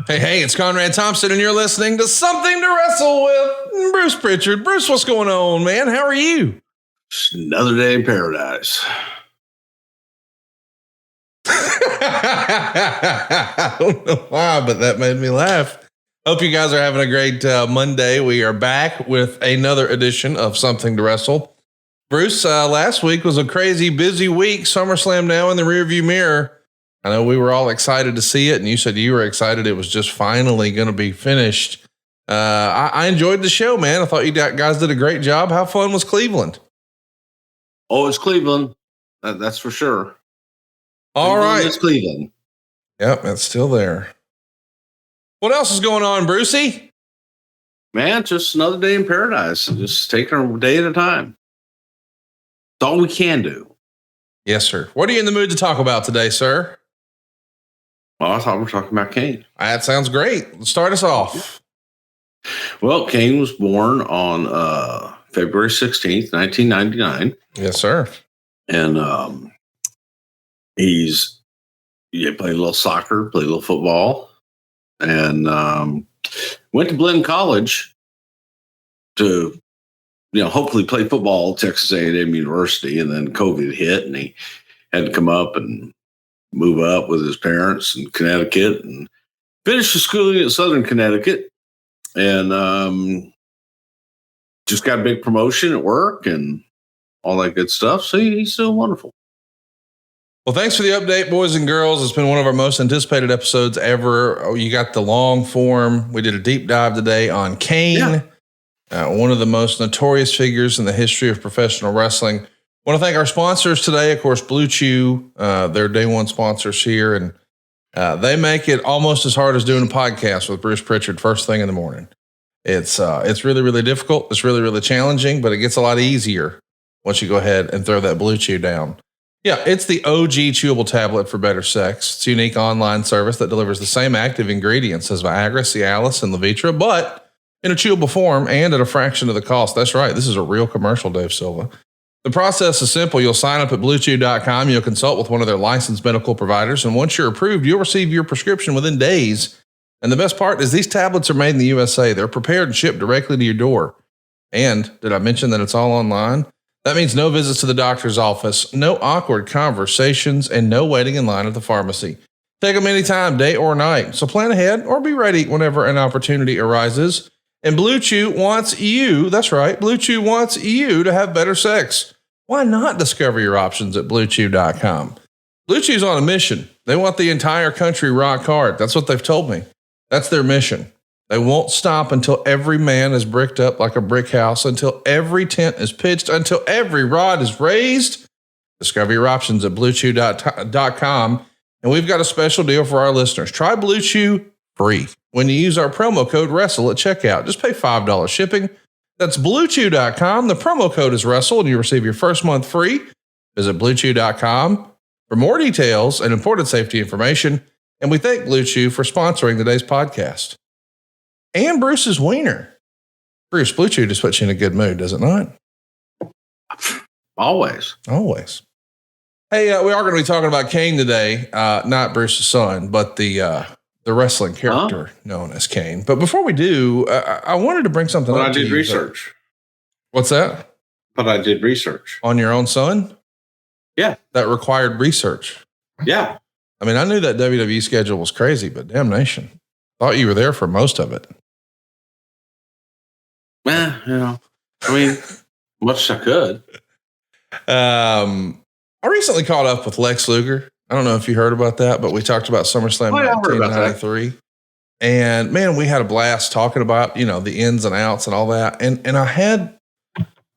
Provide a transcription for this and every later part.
Hey, it's Conrad Thompson, and you're listening to Something to Wrestle with Bruce Prichard. Bruce, what's going on, man? How are you? Just another day in paradise. I don't know why, but that made me laugh. Hope you guys are having a great Monday. We are back with another edition of Something to Wrestle. Bruce, last week was a crazy busy week. SummerSlam now in the rearview mirror. I know we were all excited to see it, and you said you were excited it was just finally going to be finished. I enjoyed the show, man. I thought you guys did a great job. How fun was Cleveland? Oh, it's Cleveland. That's for sure. All right. It's Cleveland. Yep, it's still there. What else is going on, Brucey? Man, just another day in paradise. Just taking a day at a time. It's all we can do. Yes, sir. What are you in the mood to talk about today, sir? Well, I thought we were talking about Kane. That sounds great. Start us off. Well, Kane was born on February 16th, 1999. Yes, sir. And he played a little soccer, played a little football, and went to Blinn College to, hopefully play football at Texas A&M University. And then COVID hit, and he had to come up and move up with his parents in Connecticut and finished his schooling at Southern Connecticut, and just got a big promotion at work and all that good stuff. So he's still wonderful. Well, thanks for the update, boys and girls. It's been one of our most anticipated episodes ever. Oh, you got the long form. We did a deep dive today on Kane, one of the most notorious figures in the history of professional wrestling. I want to thank our sponsors today. Of course, BlueChew, they're day one sponsors here, and they make it almost as hard as doing a podcast with Bruce Prichard first thing in the morning. It's really, really difficult. It's really, really challenging, but it gets a lot easier once you go ahead and throw that BlueChew down. Yeah, it's the OG chewable tablet for better sex. It's a unique online service that delivers the same active ingredients as Viagra, Cialis, and Levitra, but in a chewable form and at a fraction of the cost. That's right. This is a real commercial, Dave Silva. The process is simple. You'll sign up at BlueChew.com. You'll consult with one of their licensed medical providers. And once you're approved, you'll receive your prescription within days. And the best part is these tablets are made in the USA. They're prepared and shipped directly to your door. And did I mention that it's all online? That means no visits to the doctor's office, no awkward conversations, and no waiting in line at the pharmacy. Take them anytime, day or night. So plan ahead or be ready whenever an opportunity arises. And BlueChew wants you, that's right, BlueChew wants you to have better sex. Why not discover your options at BlueChew.com? BlueChew's on a mission. They want the entire country rock hard. That's what they've told me. That's their mission. They won't stop until every man is bricked up like a brick house, until every tent is pitched, until every rod is raised. Discover your options at BlueChew.com. And we've got a special deal for our listeners. Try BlueChew free when you use our promo code WRESTLE at checkout. Just pay $5 shipping. That's BlueChew.com. The promo code is WRESTLE, and you receive your first month free. Visit BlueChew.com for more details and important safety information. And we thank BlueChew for sponsoring today's podcast. And Bruce's wiener. Bruce, BlueChew just puts you in a good mood, does it not? Always. Hey, we are going to be talking about Kane today. Not Bruce's son, but the wrestling character known as Kane. But before we do, I wanted to bring something up. I did research. What's that? But I did research. On your own son? Yeah. That required research. Yeah. I mean, I knew that WWE schedule was crazy, but damnation. Thought you were there for most of it. Much as I could. I recently caught up with Lex Luger. I don't know if you heard about that, but we talked about SummerSlam 1993. And man, we had a blast talking about, the ins and outs and all that. And I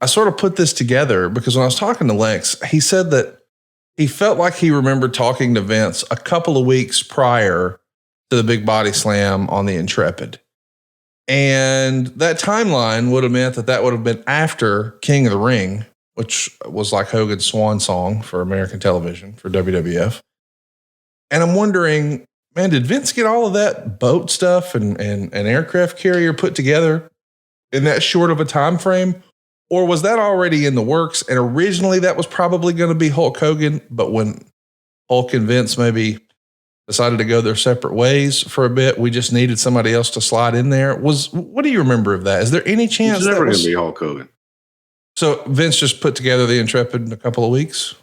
sort of put this together because when I was talking to Lex, he said that he felt like he remembered talking to Vince a couple of weeks prior to the big body slam on the Intrepid. And that timeline would have meant that would have been after King of the Ring, which was like Hogan's swan song for American television, for WWF. And I'm wondering, man, did Vince get all of that boat stuff and aircraft carrier put together in that short of a time frame? Or was that already in the works? And originally that was probably going to be Hulk Hogan, but when Hulk and Vince maybe decided to go their separate ways for a bit. We just needed somebody else to slide in there. What do you remember of that? Is there any chance It's never going to be Hulk Hogan? So Vince just put together the Intrepid in a couple of weeks?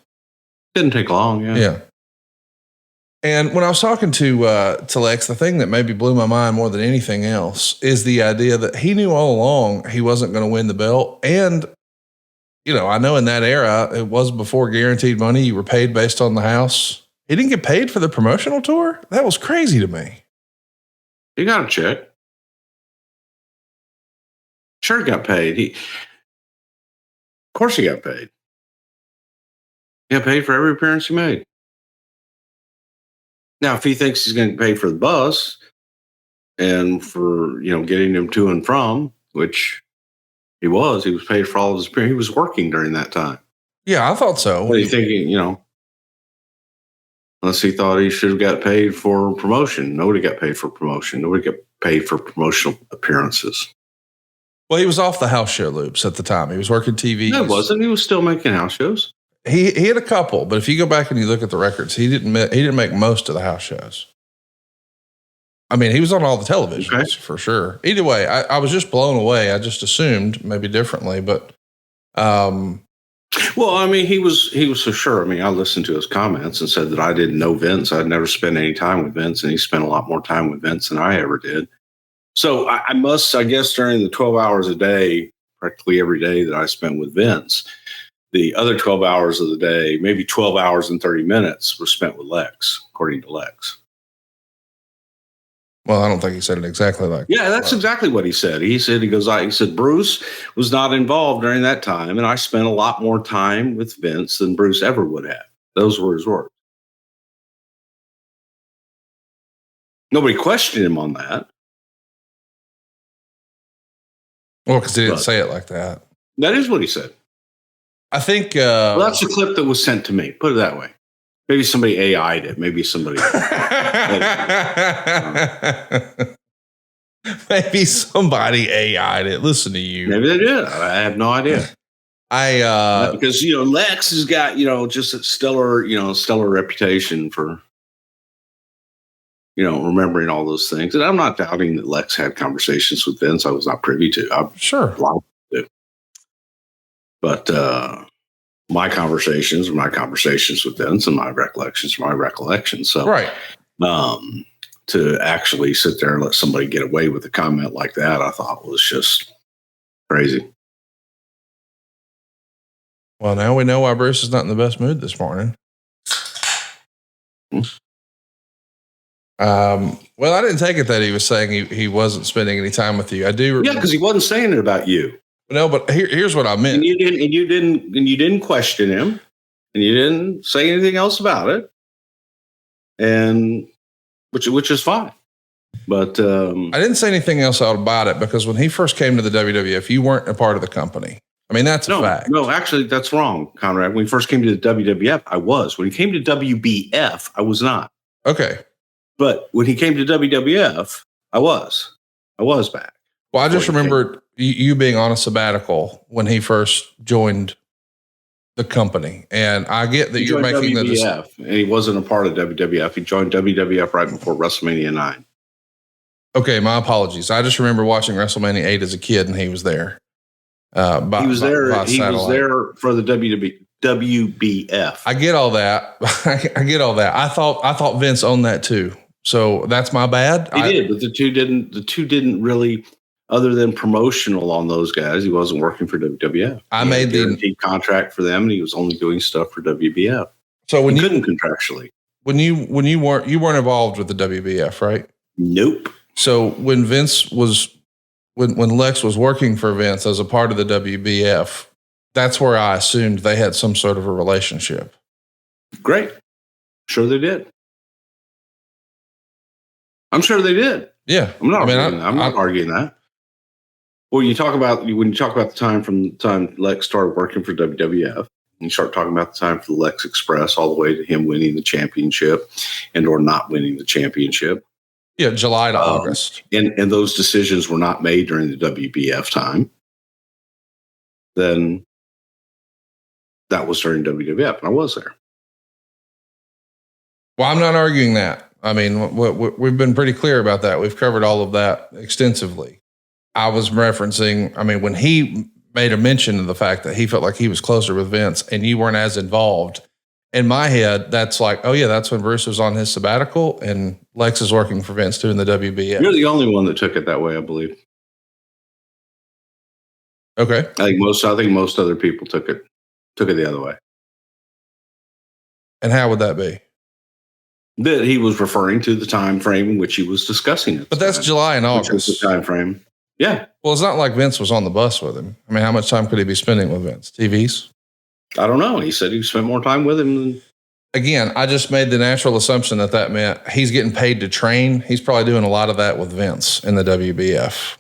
Didn't take long, yeah. Yeah. And when I was talking to Lex, the thing that maybe blew my mind more than anything else is the idea that he knew all along he wasn't going to win the belt. And, you know, I know in that era, it was before guaranteed money. You were paid based on the house. He didn't get paid for the promotional tour? That was crazy to me. He got a check. Sure, he got paid. Of course he got paid. He got paid for every appearance he made. Now, if he thinks he's going to get paid for the bus and for, you know, getting him to and from, which he was paid for all of his appearances. He was working during that time. Yeah, I thought so. What are you thinking, you know, unless he thought he should have got paid for promotion. Nobody got paid for promotion. Nobody got paid for promotional appearances. Well, he was off the house show loops at the time. He was working TV. No, it wasn't. He was still making house shows. He had a couple, but if you go back and you look at the records, he didn't make most of the house shows. I mean, he was on all the televisions for sure. Either way, I was just blown away. I just assumed maybe differently, but well, I mean, he was for sure. I mean, I listened to his comments and said that I didn't know Vince. I'd never spent any time with Vince, and he spent a lot more time with Vince than I ever did. So I guess during the 12 hours a day, practically every day that I spent with Vince, the other 12 hours of the day, maybe 12 hours and 30 minutes were spent with Lex, according to Lex. Well, I don't think he said it exactly like that. Yeah, that's exactly what he said. He said, Bruce was not involved during that time, and I spent a lot more time with Vince than Bruce ever would have. Those were his words. Nobody questioned him on that. Well, because he didn't say it like that. That is what he said. I think well, that's the clip that was sent to me. Put it that way. Maybe somebody AI'd it. Maybe somebody. Maybe somebody AI'd it. Listen to you. Maybe they did. I have no idea. Because you know Lex has got just a stellar reputation for remembering all those things, and I'm not doubting that Lex had conversations with Vince. I was not privy to. I'm sure. But my conversations are my conversations with Vince, and my recollections are my recollections. So, right. To actually sit there and let somebody get away with a comment like that, I thought was just crazy. Well, now we know why Bruce is not in the best mood this morning. Well, I didn't take it that he was saying he wasn't spending any time with you. I do. Yeah, because he wasn't saying it about you. No, but here's what I meant. And you didn't question him, and you didn't say anything else about it, and which is fine. But I didn't say anything else about it because when he first came to the WWF, you weren't a part of the company. I mean, that's a fact. No, actually, that's wrong, Conrad. When he first came to the WWF, I was. When he came to WBF, I was not. Okay. But when he came to WWF, I was back. Well, I just remembered you being on a sabbatical when he first joined the company. And I get that you're making the decision. And he wasn't a part of WWF. He joined WWF right before WrestleMania 9. Okay, my apologies. I just remember watching WrestleMania 8 as a kid, and he was there. He was there for the WBF. I get all that. I get all that. I thought Vince owned that too. So that's my bad. He did, but the two didn't really, other than promotional on those guys. He wasn't working for WWF. I made the contract for them, and he was only doing stuff for WBF. So when he couldn't contractually, when you weren't involved with the WBF, right? Nope. So when Vince was when Lex was working for Vince as a part of the WBF, that's where I assumed they had some sort of a relationship. Great. Sure they did. I'm sure they did. Yeah. I'm not arguing that. Well, when you talk about the time from the time Lex started working for WWF, and you start talking about the time for the Lex Express all the way to him winning the championship and or not winning the championship. Yeah, July to August. And those decisions were not made during the WBF time. Then that was during WWF, and I was there. Well, I'm not arguing that. I mean, we've been pretty clear about that. We've covered all of that extensively. I was referencing, I mean, when he made a mention of the fact that he felt like he was closer with Vince and you weren't as involved, in my head, that's like, oh yeah, that's when Bruce was on his sabbatical and Lex is working for Vince doing the WBF. You're the only one that took it that way, I believe. Okay. I think most other people took it the other way. And how would that be? That he was referring to the time frame in which he was discussing it. But that's July and August. The time frame. Yeah. Well, it's not like Vince was on the bus with him. I mean, how much time could he be spending with Vince? TVs? I don't know. He said he spent more time with him than. Again, I just made the natural assumption that meant he's getting paid to train. He's probably doing a lot of that with Vince in the WBF.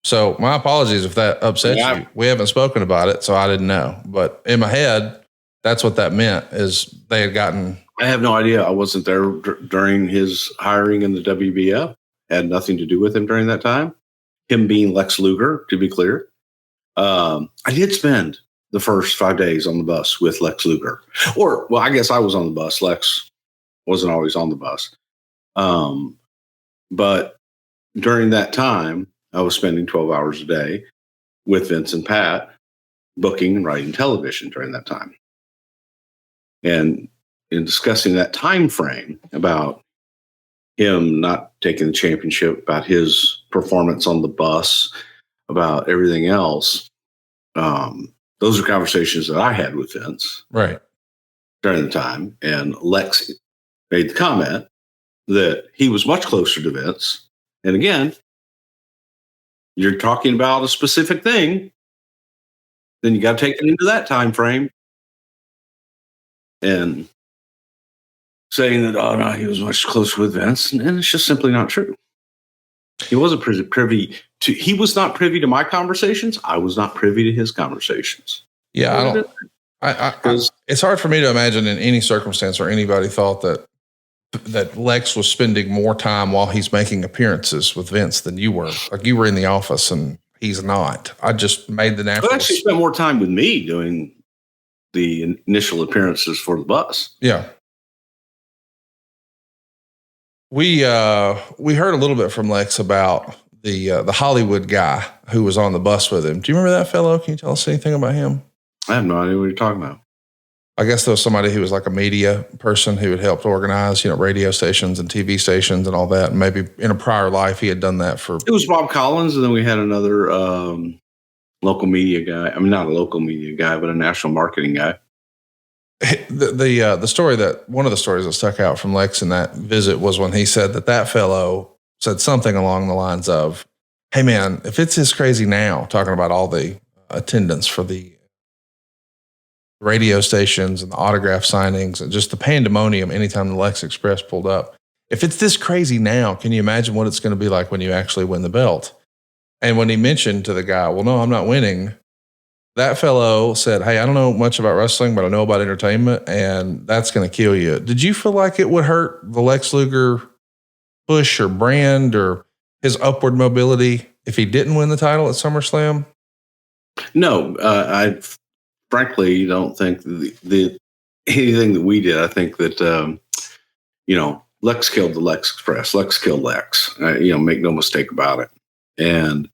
So my apologies if that upsets you. We haven't spoken about it, so I didn't know. But in my head, that's what that meant, is they had gotten. I have no idea. I wasn't there during his hiring in the WBF. Had nothing to do with him during that time. Him being Lex Luger, to be clear. I did spend the first 5 days on the bus with Lex Luger. I guess I was on the bus. Lex wasn't always on the bus. But during that time, I was spending 12 hours a day with Vince and Pat, booking and writing television during that time. And in discussing that time frame about him not taking the championship, about his performance on the bus, about everything else, those are conversations that I had with Vince right during the time. And Lex made the comment that he was much closer to Vince. And again, you're talking about a specific thing, then you got to take it into that time frame. And saying that, oh no, he was much closer with Vince, and it's just simply not true. He wasn't privy to. He was not privy to my conversations. I was not privy to his conversations. Yeah, it's hard for me to imagine in any circumstance where anybody thought that Lex was spending more time while he's making appearances with Vince than you were. Like you were in the office and he's not. I just made the natural. He actually spent more time with me doing the initial appearances for the bus. Yeah. We heard a little bit from Lex about the Hollywood guy who was on the bus with him. Do you remember that fellow? Can you tell us anything about him? I have no idea what you're talking about. I guess there was somebody who was like a media person who had helped organize, radio stations and TV stations and all that. And maybe in a prior life, he had done that for. It was Bob Collins. And then we had another local media guy. I mean, not a local media guy, but a national marketing guy. The story that one of the stories that stuck out from Lex in that visit was when he said that fellow said something along the lines of, "Hey man, if it's this crazy now," talking about all the attendance for the radio stations and the autograph signings and just the pandemonium anytime the Lex Express pulled up. If it's this crazy now, can you imagine what it's going to be like when you actually win the belt? And when he mentioned to the guy, well, no, I'm not winning. That fellow said, hey, I don't know much about wrestling, but I know about entertainment, and that's going to kill you. Did you feel like it would hurt the Lex Luger push or brand or his upward mobility if he didn't win the title at SummerSlam? No, I frankly don't think the anything that we did. I think that, Lex killed the Lex Express. Lex killed Lex. Make no mistake about it. And,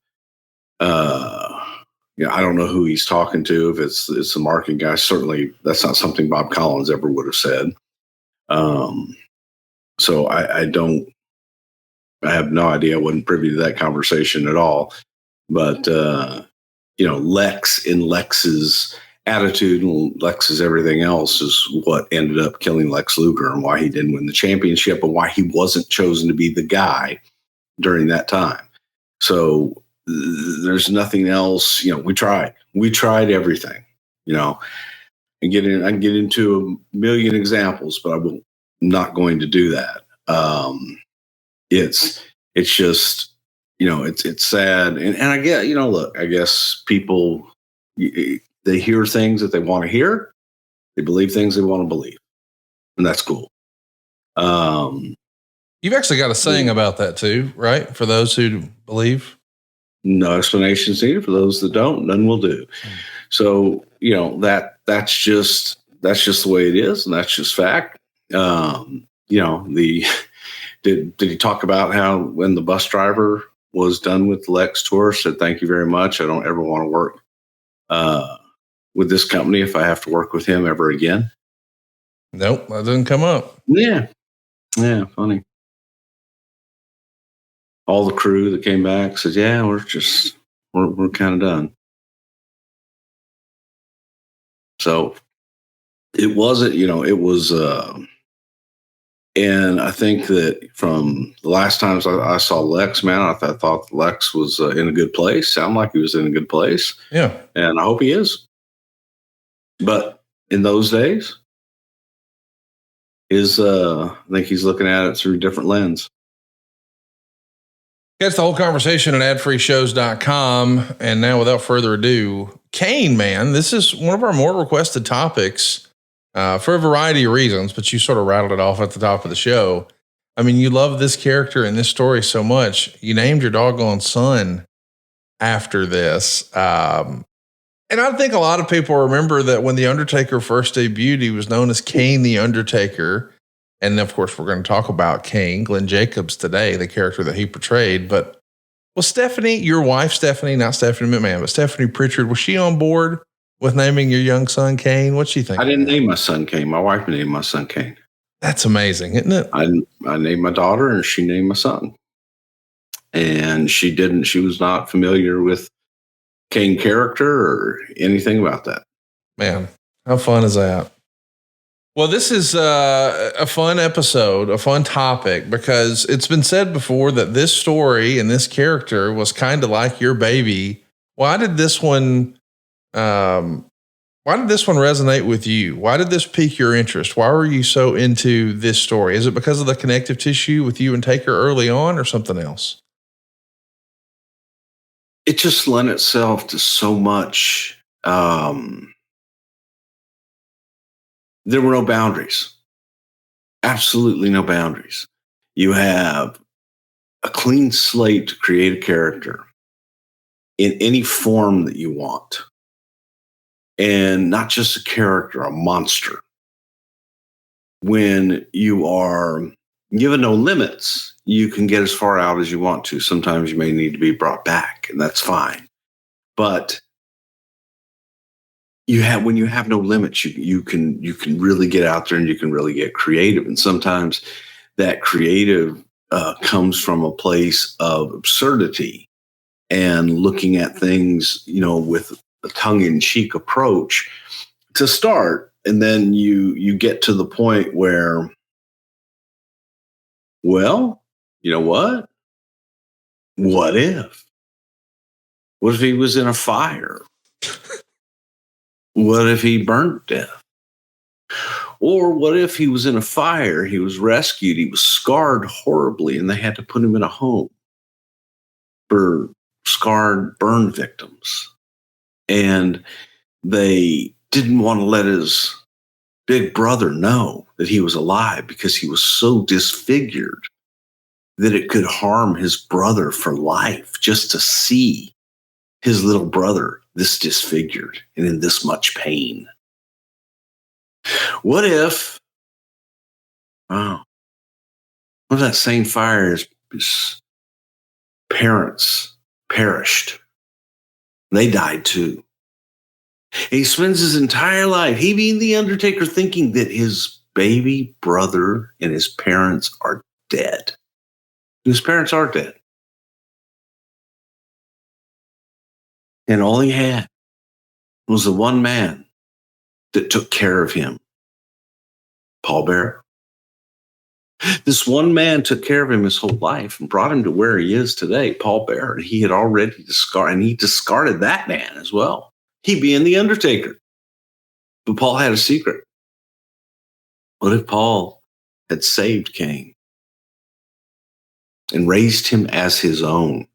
I don't know who he's talking to. If it's the marketing guy, certainly that's not something Bob Collins ever would have said. So I have no idea. I wasn't privy to that conversation at all. But, Lex in Lex's attitude and Lex's everything else is what ended up killing Lex Luger and why he didn't win the championship and why he wasn't chosen to be the guy during that time. So there's nothing else. We tried everything, and I can get into a million examples, but I'm not going to do that. It's just, it's sad. And I get, look, I guess people, they hear things that they want to hear. They believe things they want to believe. And that's cool. You've actually got a saying about that too, right? For those who believe. No explanations needed. For those that don't, none will do. So, that's just the way it is. And that's just fact. Did he talk about how when the bus driver was done with the Lex tour, said, "Thank you very much. I don't ever want to work with this company if I have to work with him ever again"? Nope, that didn't come up. Yeah. Yeah, funny. All the crew that came back said, "Yeah, we're kind of done." So it wasn't, it was, and I think that from the last times I saw Lex, man, I thought Lex was in a good place. Sound like he was in a good place. Yeah. And I hope he is. But in those days, I think he's looking at it through a different lens. That's the whole conversation at adfreeshows.com. And now, without further ado, Kane, man, this is one of our more requested topics for a variety of reasons, but you sort of rattled it off at the top of the show. I mean, you love this character and this story so much. You named your doggone son after this. And I think a lot of people remember that when The Undertaker first debuted, he was known as Kane the Undertaker. And of course, we're going to talk about Kane, Glenn Jacobs today, the character that he portrayed. But was Stephanie, your wife, Stephanie, not Stephanie McMahon, but Stephanie Prichard, was she on board with naming your young son Kane? What'd she think? I didn't name my son Kane. My wife named my son Kane. That's amazing, isn't it? I named my daughter and she named my son. And she was not familiar with Kane character or anything about that. Man, how fun is that? Well, this is a fun episode, a fun topic, because it's been said before that this story and this character was kind of like your baby. Why did this one resonate with you? Why did this pique your interest? Why were you so into this story? Is it because of the connective tissue with you and Taker early on, or something else? It just lent itself to so much. There were no boundaries. Absolutely no boundaries. You have a clean slate to create a character in any form that you want. And not just a character, a monster. When you are given no limits, you can get as far out as you want to. Sometimes you may need to be brought back, and that's fine. But when you have no limits, you can really get out there and you can really get creative. And sometimes that creative comes from a place of absurdity and looking at things, with a tongue-in-cheek approach to start. And then you get to the point where, well, you know what? What if? What if he was in a fire? What if he burned to death? Or what if he was in a fire, he was rescued, he was scarred horribly, and they had to put him in a home for scarred burn victims. And they didn't want to let his big brother know that he was alive because he was so disfigured that it could harm his brother for life just to see his little brother this disfigured and in this much pain. What if that same fire his parents perished? They died too. And he spends his entire life, he being the Undertaker, thinking that his baby brother and his parents are dead. His parents are dead. And all he had was the one man that took care of him, Paul Bearer. This one man took care of him his whole life and brought him to where he is today, Paul Bearer. He had already discarded that man as well. He being the Undertaker. But Paul had a secret. What if Paul had saved Kane and raised him as his own?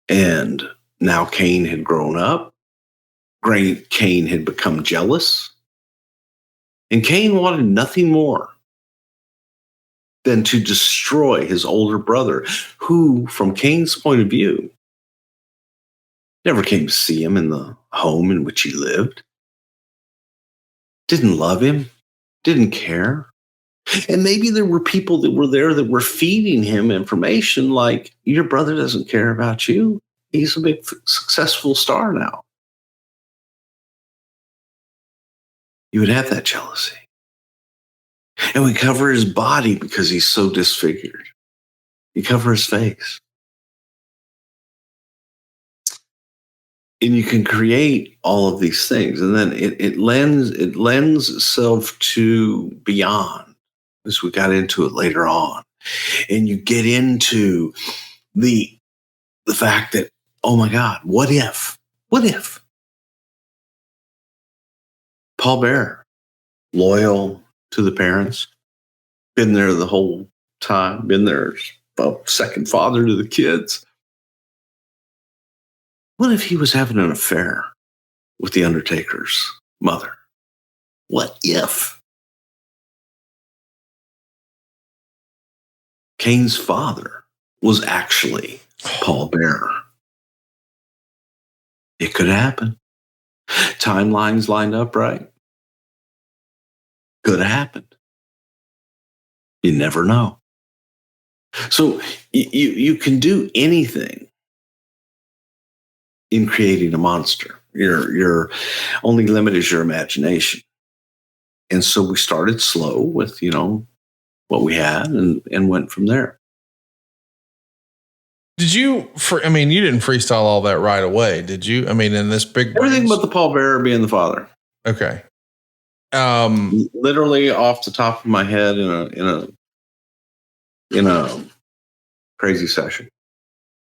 And now Kane had grown up. Kane had become jealous. And Kane wanted nothing more than to destroy his older brother, who, from Kane's point of view, never came to see him in the home in which he lived, didn't love him, didn't care. And maybe there were people that were there that were feeding him information like, your brother doesn't care about you. He's a big, successful star now. You would have that jealousy. And we cover his body because he's so disfigured. You cover his face. And you can create all of these things. And then it lends itself to beyond, as we got into it later on. And you get into the fact that, oh my God, what if Paul Bearer, loyal to the parents, been there the whole time, been their second father to the kids. What if he was having an affair with the Undertaker's mother? What if Kane's father was actually Paul Bearer? It could happen. Timelines lined up right. Could have happened. You never know. So you can do anything in creating a monster. Your only limit is your imagination. And so we started slow with, what we had and went from there. Did you, you didn't freestyle all that right away, did you? In this big... Everything but the Paul Bearer being the father. Okay. Literally off the top of my head in a crazy session.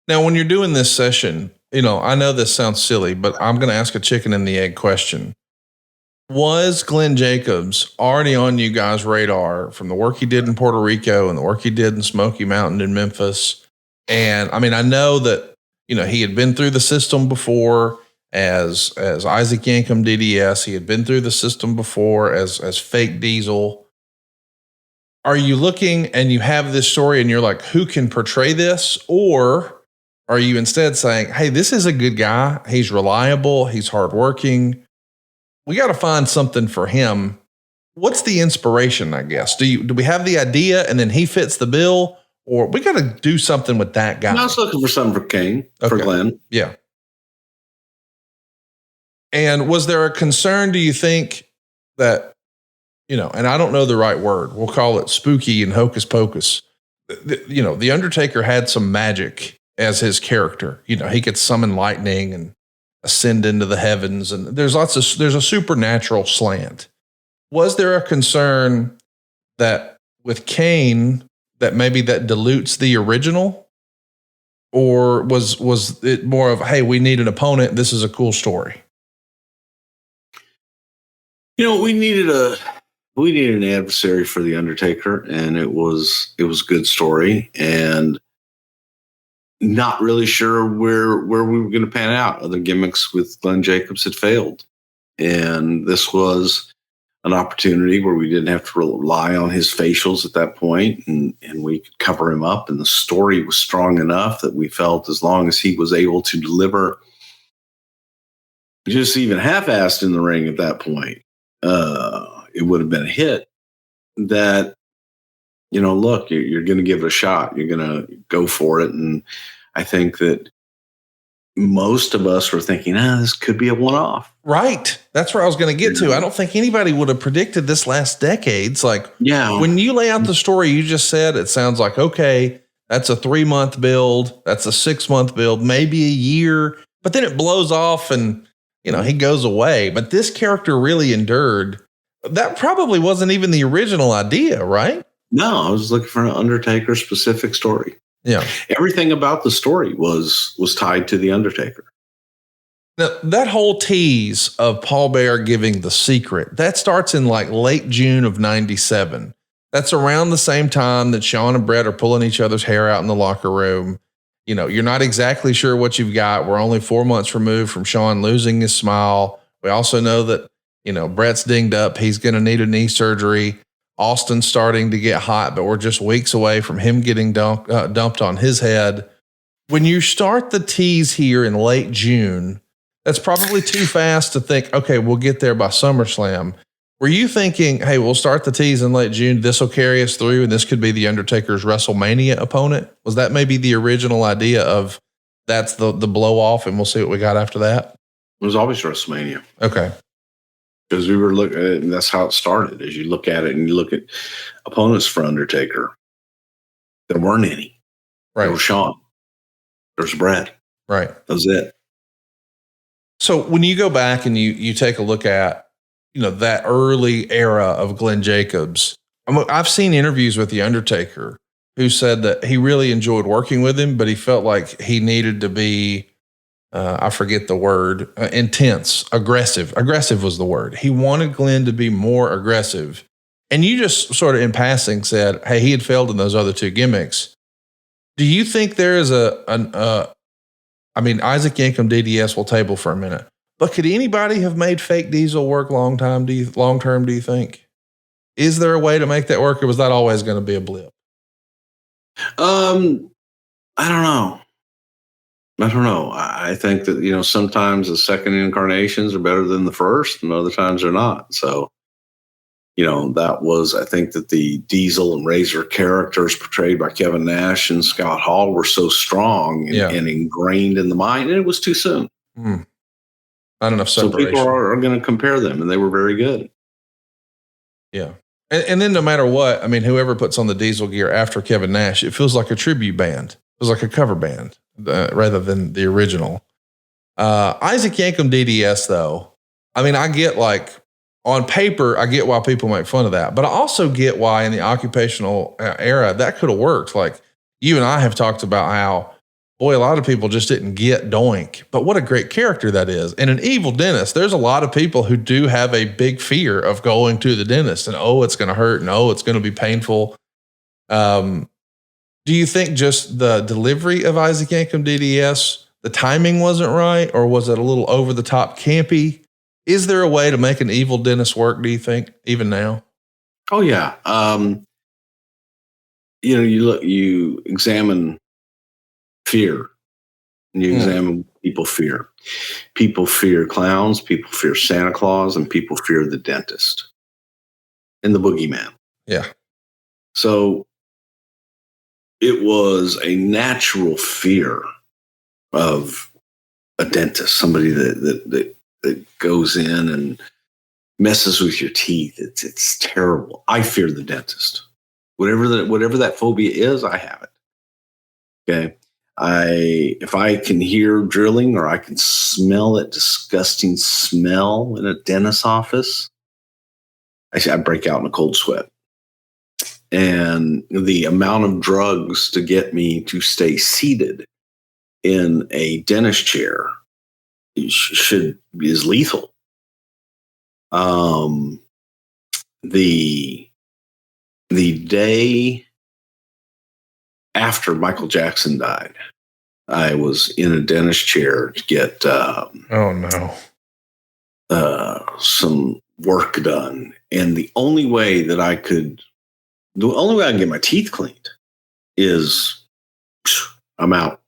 Now, when you're doing this session, I know this sounds silly, but I'm going to ask a chicken and the egg question. Was Glenn Jacobs already on you guys' radar from the work he did in Puerto Rico and the work he did in Smoky Mountain in Memphis? And I know that, he had been through the system before as Isaac Yankum DDS. He had been through the system before as Fake Diesel. Are you looking and you have this story and you're like, who can portray this? Or are you instead saying, hey, this is a good guy. He's reliable. He's hardworking. We got to find something for him. What's the inspiration, I guess? Do we have the idea and then he fits the bill, or we got to do something with that guy? I was looking for something for Kane, for Glenn. Yeah. And was there a concern, do you think, that, and I don't know the right word, we'll call it spooky and hocus pocus. The Undertaker had some magic as his character. He could summon lightning and ascend into the heavens, and there's a supernatural slant. Was there a concern that with Kane that maybe that dilutes the original, or was it more of, hey, we need an opponent, this is a cool story? We needed an adversary for the Undertaker, and it was a good story, and not really sure where we were going to pan out. Other gimmicks with Glenn Jacobs had failed, and this was an opportunity where we didn't have to rely on his facials at that point, and we could cover him up, and the story was strong enough that we felt as long as he was able to deliver just even half-assed in the ring at that point, it would have been a hit. That, look, you're going to give it a shot. You're going to go for it. And I think that most of us were thinking, this could be a one-off. Right. That's where I was going to get to. I don't think anybody would have predicted this last decade. It's like, when you lay out the story you just said, it sounds like, okay, that's a 3-month build. That's a 6-month build, maybe a year, but then it blows off and, he goes away. But this character really endured. That probably wasn't even the original idea, right? No, I was looking for an Undertaker specific story. Yeah. Everything about the story was tied to the Undertaker. Now, that whole tease of Paul Bearer giving the secret, that starts in like late June of 97. That's around the same time that Sean and Brett are pulling each other's hair out in the locker room. You're not exactly sure what you've got. We're only 4 months removed from Sean losing his smile. We also know that, Brett's dinged up. He's going to need a knee surgery. Austin's starting to get hot, but we're just weeks away from him getting dumped on his head. When you start the tease here in late June, that's probably too fast to think, okay, we'll get there by SummerSlam. Were you thinking, hey, we'll start the tease in late June. This will carry us through, and this could be the Undertaker's WrestleMania opponent? Was that maybe the original idea of that's the blow off, and we'll see what we got after that? It was always WrestleMania. Okay. Because we were looking at it, and that's how it started. As you look at it and you look at opponents for Undertaker, there weren't any. Right. There was Shawn. There was Brad. Right. That was it. So when you go back and you take a look at, that early era of Glenn Jacobs, I've seen interviews with The Undertaker who said that he really enjoyed working with him, but he felt like he needed to be, I forget the word, intense, aggressive. Aggressive was the word. He wanted Glenn to be more aggressive. And you just sort of in passing said, hey, he had failed in those other two gimmicks. Do you think there is Isaac Yankum DDS will table for a minute, but could anybody have made fake Diesel work long term, do you think? Is there a way to make that work, or was that always going to be a blip? I don't know. I think that, sometimes the second incarnations are better than the first, and other times they're not. So, that was, I think that the Diesel and Razor characters portrayed by Kevin Nash and Scott Hall were so strong and ingrained in the mind, and it was too soon. Not enough separation. So people are going to compare them, and they were very good. Yeah. And then no matter what, whoever puts on the Diesel gear after Kevin Nash, it feels like a tribute band. It feels like a cover band rather than the original. Isaac Yankum DDS, though, I get on paper, I get why people make fun of that, but I also get why in the occupational era that could have worked. Like you and I have talked about how, boy, a lot of people just didn't get Doink, but what a great character that is. And an evil dentist, there's a lot of people who do have a big fear of going to the dentist and, it's going to hurt and, it's going to be painful. Do you think just the delivery of Isaac Yankum DDS, the timing wasn't right, or was it a little over the top campy? Is there a way to make an evil dentist work, do you think, even now? Oh, yeah. You examine fear, and you examine people fear. People fear clowns, people fear Santa Claus, and people fear the dentist and the boogeyman. Yeah. So it was a natural fear of a dentist, somebody that goes in and messes with your teeth. It's terrible. I fear the dentist. Whatever that phobia is, I have it. Okay. If I can hear drilling or I can smell that disgusting smell in a dentist's office, I break out in a cold sweat. And the amount of drugs to get me to stay seated in a dentist chair is lethal. The day after Michael Jackson died, I was in a dentist chair to get some work done, and the only way I can get my teeth cleaned is I'm out.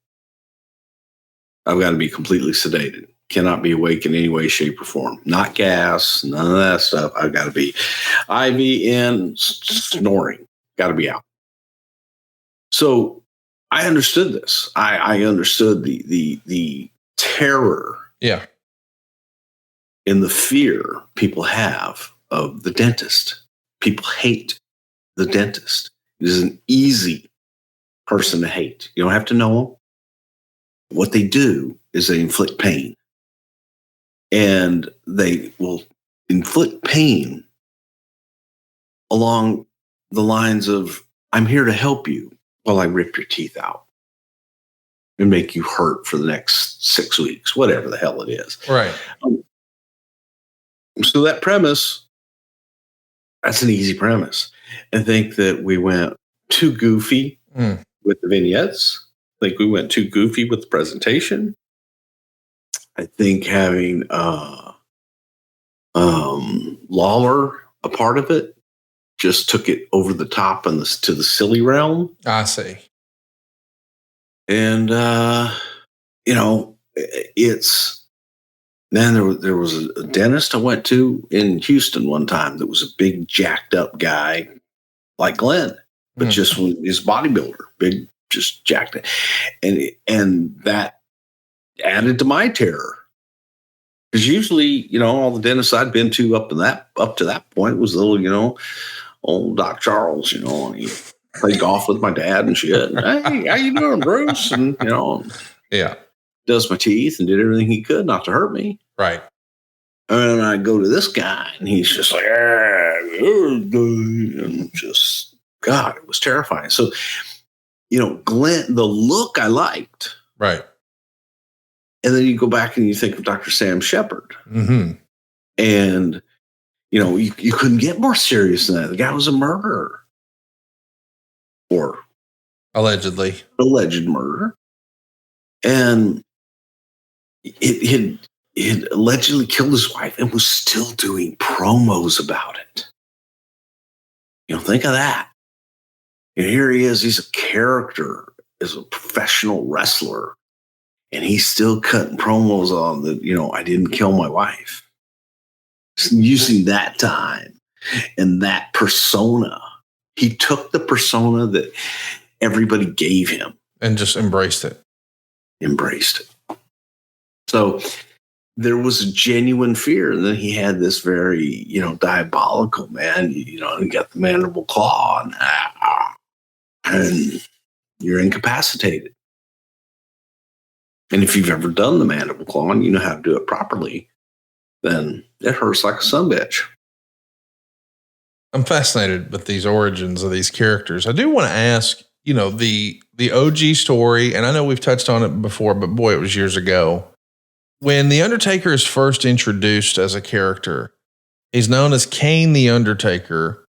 I've got to be completely sedated. Cannot be awake in any way, shape, or form. Not gas, none of that stuff. I've got to be IV in, snoring. Got to be out. So I understood this. I understood the terror, and the fear people have of the dentist. People hate the dentist. It is an easy person to hate. You don't have to know them. What they do is they inflict pain. And they will inflict pain along the lines of, I'm here to help you while I rip your teeth out and make you hurt for the next 6 weeks, whatever the hell it is. Right. So that premise, that's an easy premise. I think that we went too goofy with the vignettes. I think we went too goofy with the presentation. I think having Lawler a part of it just took it over the top and to the silly realm. I see. And it's Then there was a dentist I went to in Houston one time that was a big jacked up guy like Glenn, but just his bodybuilder, big, just jacked it. And that added to my terror. Because usually, all the dentists I'd been to up to that point was little, old Doc Charles, and he played golf with my dad and shit. Hey, how you doing, Bruce? And yeah, does my teeth and did everything he could not to hurt me. Right. And I go to this guy and he's just like, and just, God, it was terrifying. So, Glenn, the look I liked. Right. And then you go back and you think of Dr. Sam Shepard. Mm-hmm. And, you couldn't get more serious than that. The guy was a murderer. Or alleged murder. And it allegedly killed his wife and was still doing promos about it. Think of that. And here he is. He's a character as a professional wrestler. And he's still cutting promos on that, I didn't kill my wife. Using that time and that persona. He took the persona that everybody gave him. And just embraced it. So there was a genuine fear. And then he had this very, diabolical, man. You got the mandible claw and you're incapacitated. And if you've ever done the mandible claw and you know how to do it properly, then it hurts like a sumbitch. I'm fascinated with these origins of these characters. I do want to ask, the OG story, and I know we've touched on it before, but boy, it was years ago. When The Undertaker is first introduced as a character, he's known as Kane the Undertaker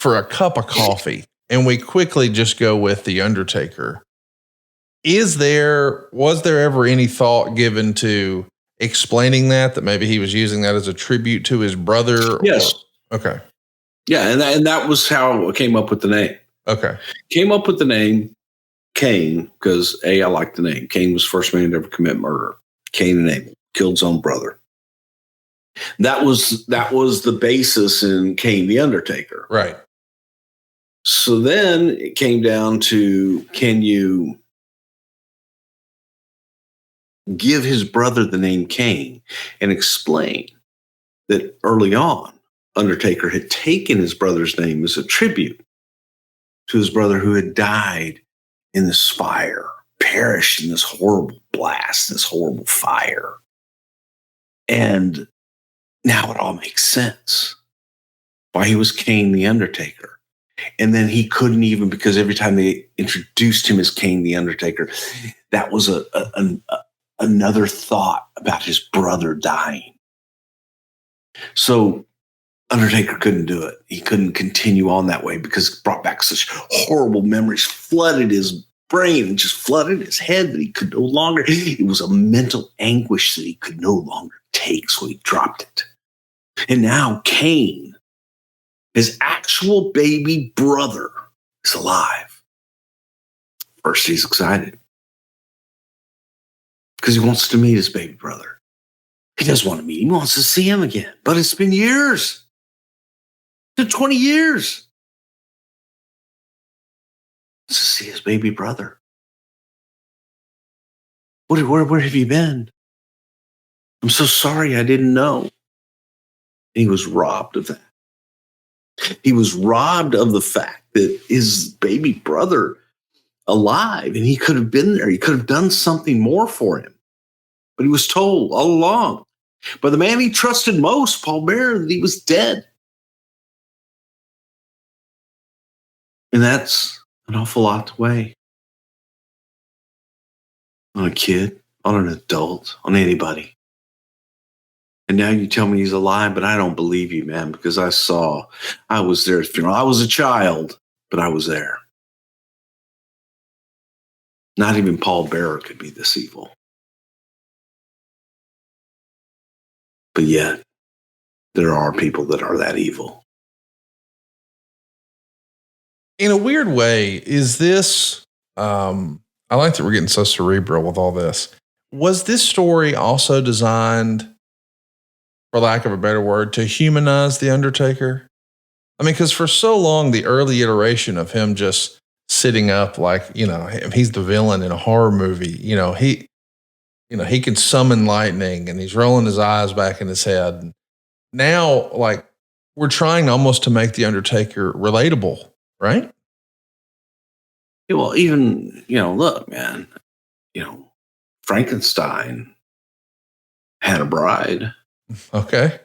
for a cup of coffee, and we quickly just go with The Undertaker. Was there ever any thought given to explaining that maybe he was using that as a tribute to his brother? Yes. Okay. Yeah, and that was how I came up with the name. Okay. Came up with the name Kane because I like the name. Kane was the first man to ever commit murder. Cain and Abel killed his own brother. That was the basis in Kane the Undertaker. Right. So then it came down to, can you give his brother the name Kane and explain that early on, Undertaker had taken his brother's name as a tribute to his brother who had died in this fire, perished in this horrible blast, this horrible fire. And now it all makes sense why he was Kane the Undertaker. And then he couldn't even, because every time they introduced him as Kane the Undertaker, that was another thought about his brother dying. So Undertaker couldn't do it. He couldn't continue on that way because it brought back such horrible memories, flooded his brain and just flooded his head that he could no longer. It was a mental anguish that he could no longer take, so he dropped it. And now Kane, his actual baby brother, is alive. First, he's excited because he wants to meet his baby brother. He doesn't want to meet him. He wants to see him again. But it's been years. It's been 20 years. To see his baby brother. Where have you been? I'm so sorry, I didn't know. And he was robbed of that. He was robbed of the fact that his baby brother alive, and he could have been there. He could have done something more for him. But he was told all along by the man he trusted most, Paul Bearer, that he was dead. And that's an awful lot to weigh on a kid, on an adult, on anybody. And now you tell me he's alive, but I don't believe you, man, because I was there at the funeral. I was a child, but I was there. Not even Paul Bearer could be this evil. But yet, there are people that are that evil. In a weird way, is this, I like that we're getting so cerebral with all this. Was this story also designed for lack of a better word, to humanize the Undertaker? I mean, because for so long, the early iteration of him just sitting up like, he's the villain in a horror movie. He can summon lightning and he's rolling his eyes back in his head. Now, like, we're trying almost to make the Undertaker relatable, right? Yeah, well, even, look, man, Frankenstein had a bride. Okay.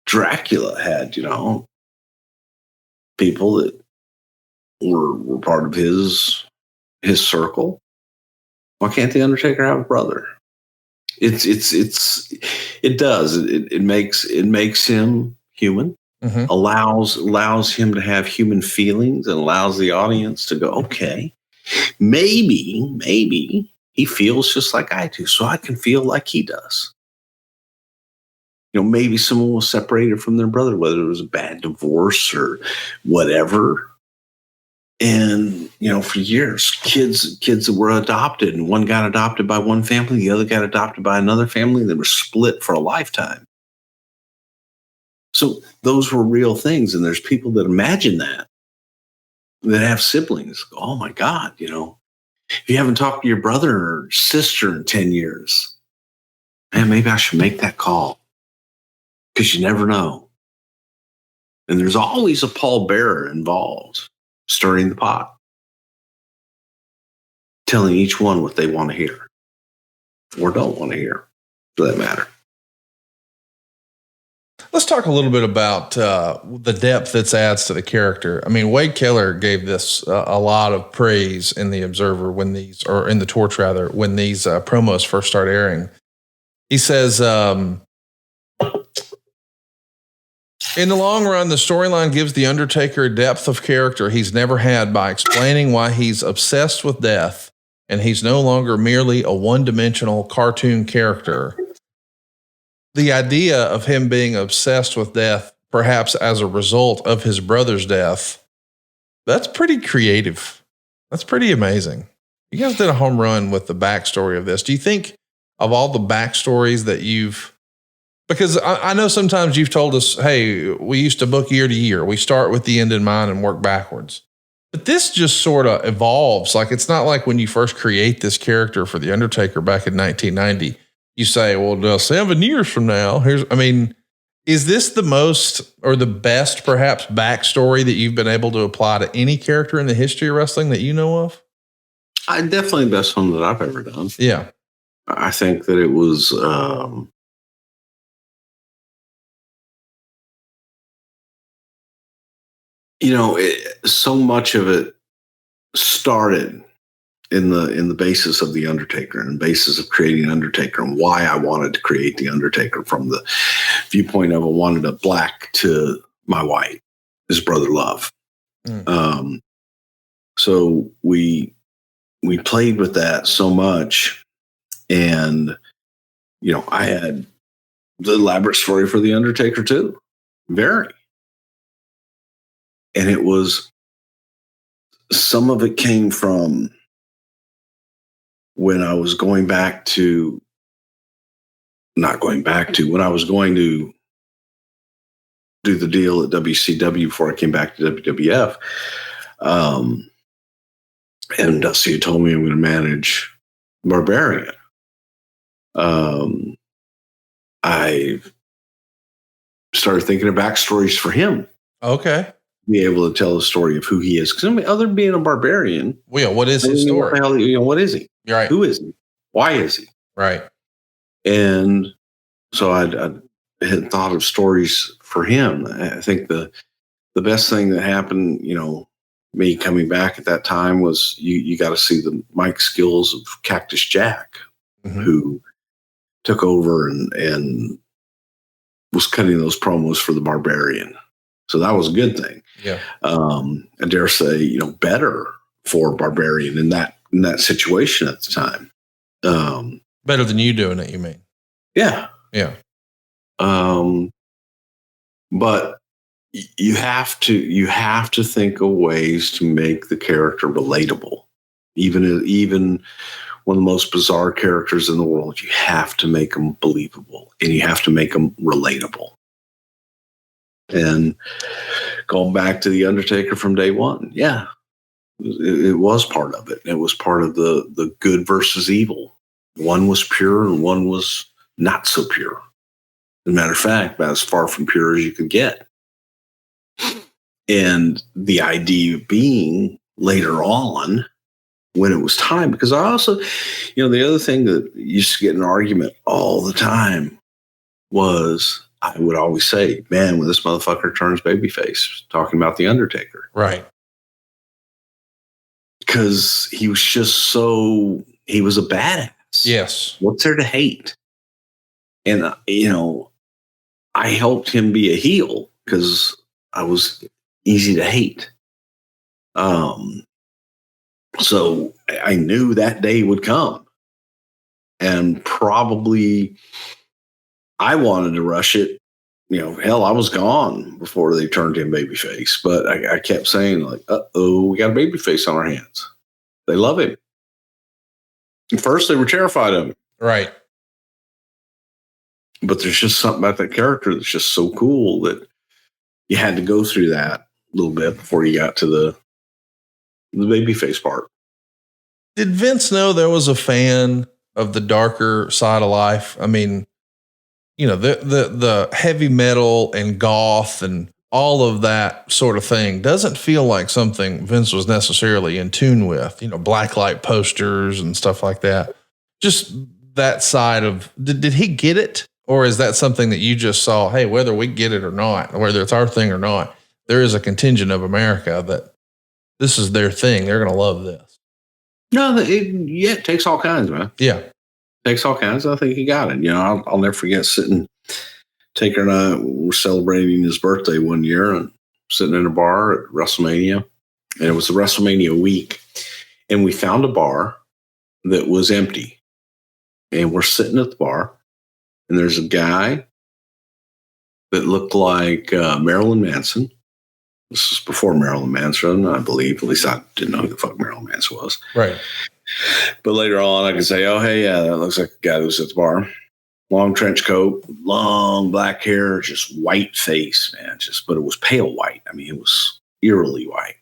Dracula had, people that were part of his circle. Why can't the Undertaker have a brother? It does. It makes him human. Mm-hmm. Allows him to have human feelings and allows the audience to go, okay, maybe he feels just like I do, so I can feel like he does. Maybe someone was separated from their brother, whether it was a bad divorce or whatever. And, for years, kids that were adopted, and one got adopted by one family, the other got adopted by another family, they were split for a lifetime. So those were real things. And there's people that imagine that have siblings. Oh my God, if you haven't talked to your brother or sister in 10 years, man, maybe I should make that call. Because you never know. And there's always a pallbearer involved, stirring the pot, telling each one what they want to hear or don't want to hear, for that matter. Let's talk a little bit about the depth this adds to the character. I mean, Wade Keller gave this a lot of praise in the Observer in the Torch rather, when these promos first start airing. He says, in the long run, the storyline gives the Undertaker a depth of character he's never had by explaining why he's obsessed with death and he's no longer merely a one-dimensional cartoon character. The idea of him being obsessed with death, perhaps as a result of his brother's death, that's pretty creative. That's pretty amazing. You guys did a home run with the backstory of this. Do you think of all the backstories that because I know sometimes you've told us, hey, we used to book year to year. We start with the end in mind and work backwards. But this just sort of evolves. Like, it's not like when you first create this character for The Undertaker back in 1990, you say, well, 7 years from now, is this the most or the best perhaps backstory that you've been able to apply to any character in the history of wrestling that you know of? Definitely the best one that I've ever done. Yeah. I think that it was, so much of it started in the basis of the Undertaker and basis of creating Undertaker and why I wanted to create the Undertaker from the viewpoint of I wanted a black to my white, his brother Love. So we played with that so much, and I had the elaborate story for the Undertaker too, very. And it was, some of it came from when I was when I was going to do the deal at WCW before I came back to WWF. And Dusty had told me I'm going to manage Barbarian. I started thinking of backstories for him. Okay. Be able to tell the story of who he is. Because other than being a barbarian, well, yeah, what is his story? What is he? You're right. Who is he? Why is he? Right. And so I had thought of stories for him. I think the best thing that happened, me coming back at that time was you got to see the mic skills of Cactus Jack, who took over and was cutting those promos for the Barbarian. So that was a good thing. Yeah. I dare say, better for Barbarian in that situation at the time. Better than you doing it, you mean? Yeah. Yeah. But you have to think of ways to make the character relatable, even one of the most bizarre characters in the world. You have to make them believable, and you have to make them relatable. And going back to the Undertaker from day one, yeah, it was part of it. It was part of the good versus evil. One was pure and one was not so pure. As a matter of fact, about as far from pure as you could get. And the idea being later on, when it was time, because I also, the other thing that used to get in an argument all the time was, I would always say, man, when this motherfucker turns babyface, talking about the Undertaker. Right. Because he was just he was a badass. Yes. What's there to hate? And, I helped him be a heel because I was easy to hate. So I knew that day would come. And probably I wanted to rush it. Hell, I was gone before they turned him babyface. But I kept saying, like, we got a babyface on our hands. They love him. At first, they were terrified of him. Right. But there's just something about that character that's just so cool that you had to go through that a little bit before you got to the babyface part. Did Vince know there was a fan of the darker side of life? I mean, the heavy metal and goth and all of that sort of thing doesn't feel like something Vince was necessarily in tune with, blacklight posters and stuff like that. Just that side of, did he get it? Or is that something that you just saw, hey, whether we get it or not, whether it's our thing or not, there is a contingent of America that this is their thing. They're going to love this. No, it takes all kinds, man. Yeah. Takes all kinds. I think he got it. I'll never forget Taker and I were celebrating his birthday one year and sitting in a bar at WrestleMania. And it was the WrestleMania week. And we found a bar that was empty. And we're sitting at the bar. And there's a guy that looked like Marilyn Manson. This was before Marilyn Manson, I believe. At least I didn't know who the fuck Marilyn Manson was. Right. But later on, I could say, oh, hey, yeah, that looks like a guy who was at the bar. Long trench coat, long black hair, just white face, man. But it was pale white. I mean, it was eerily white.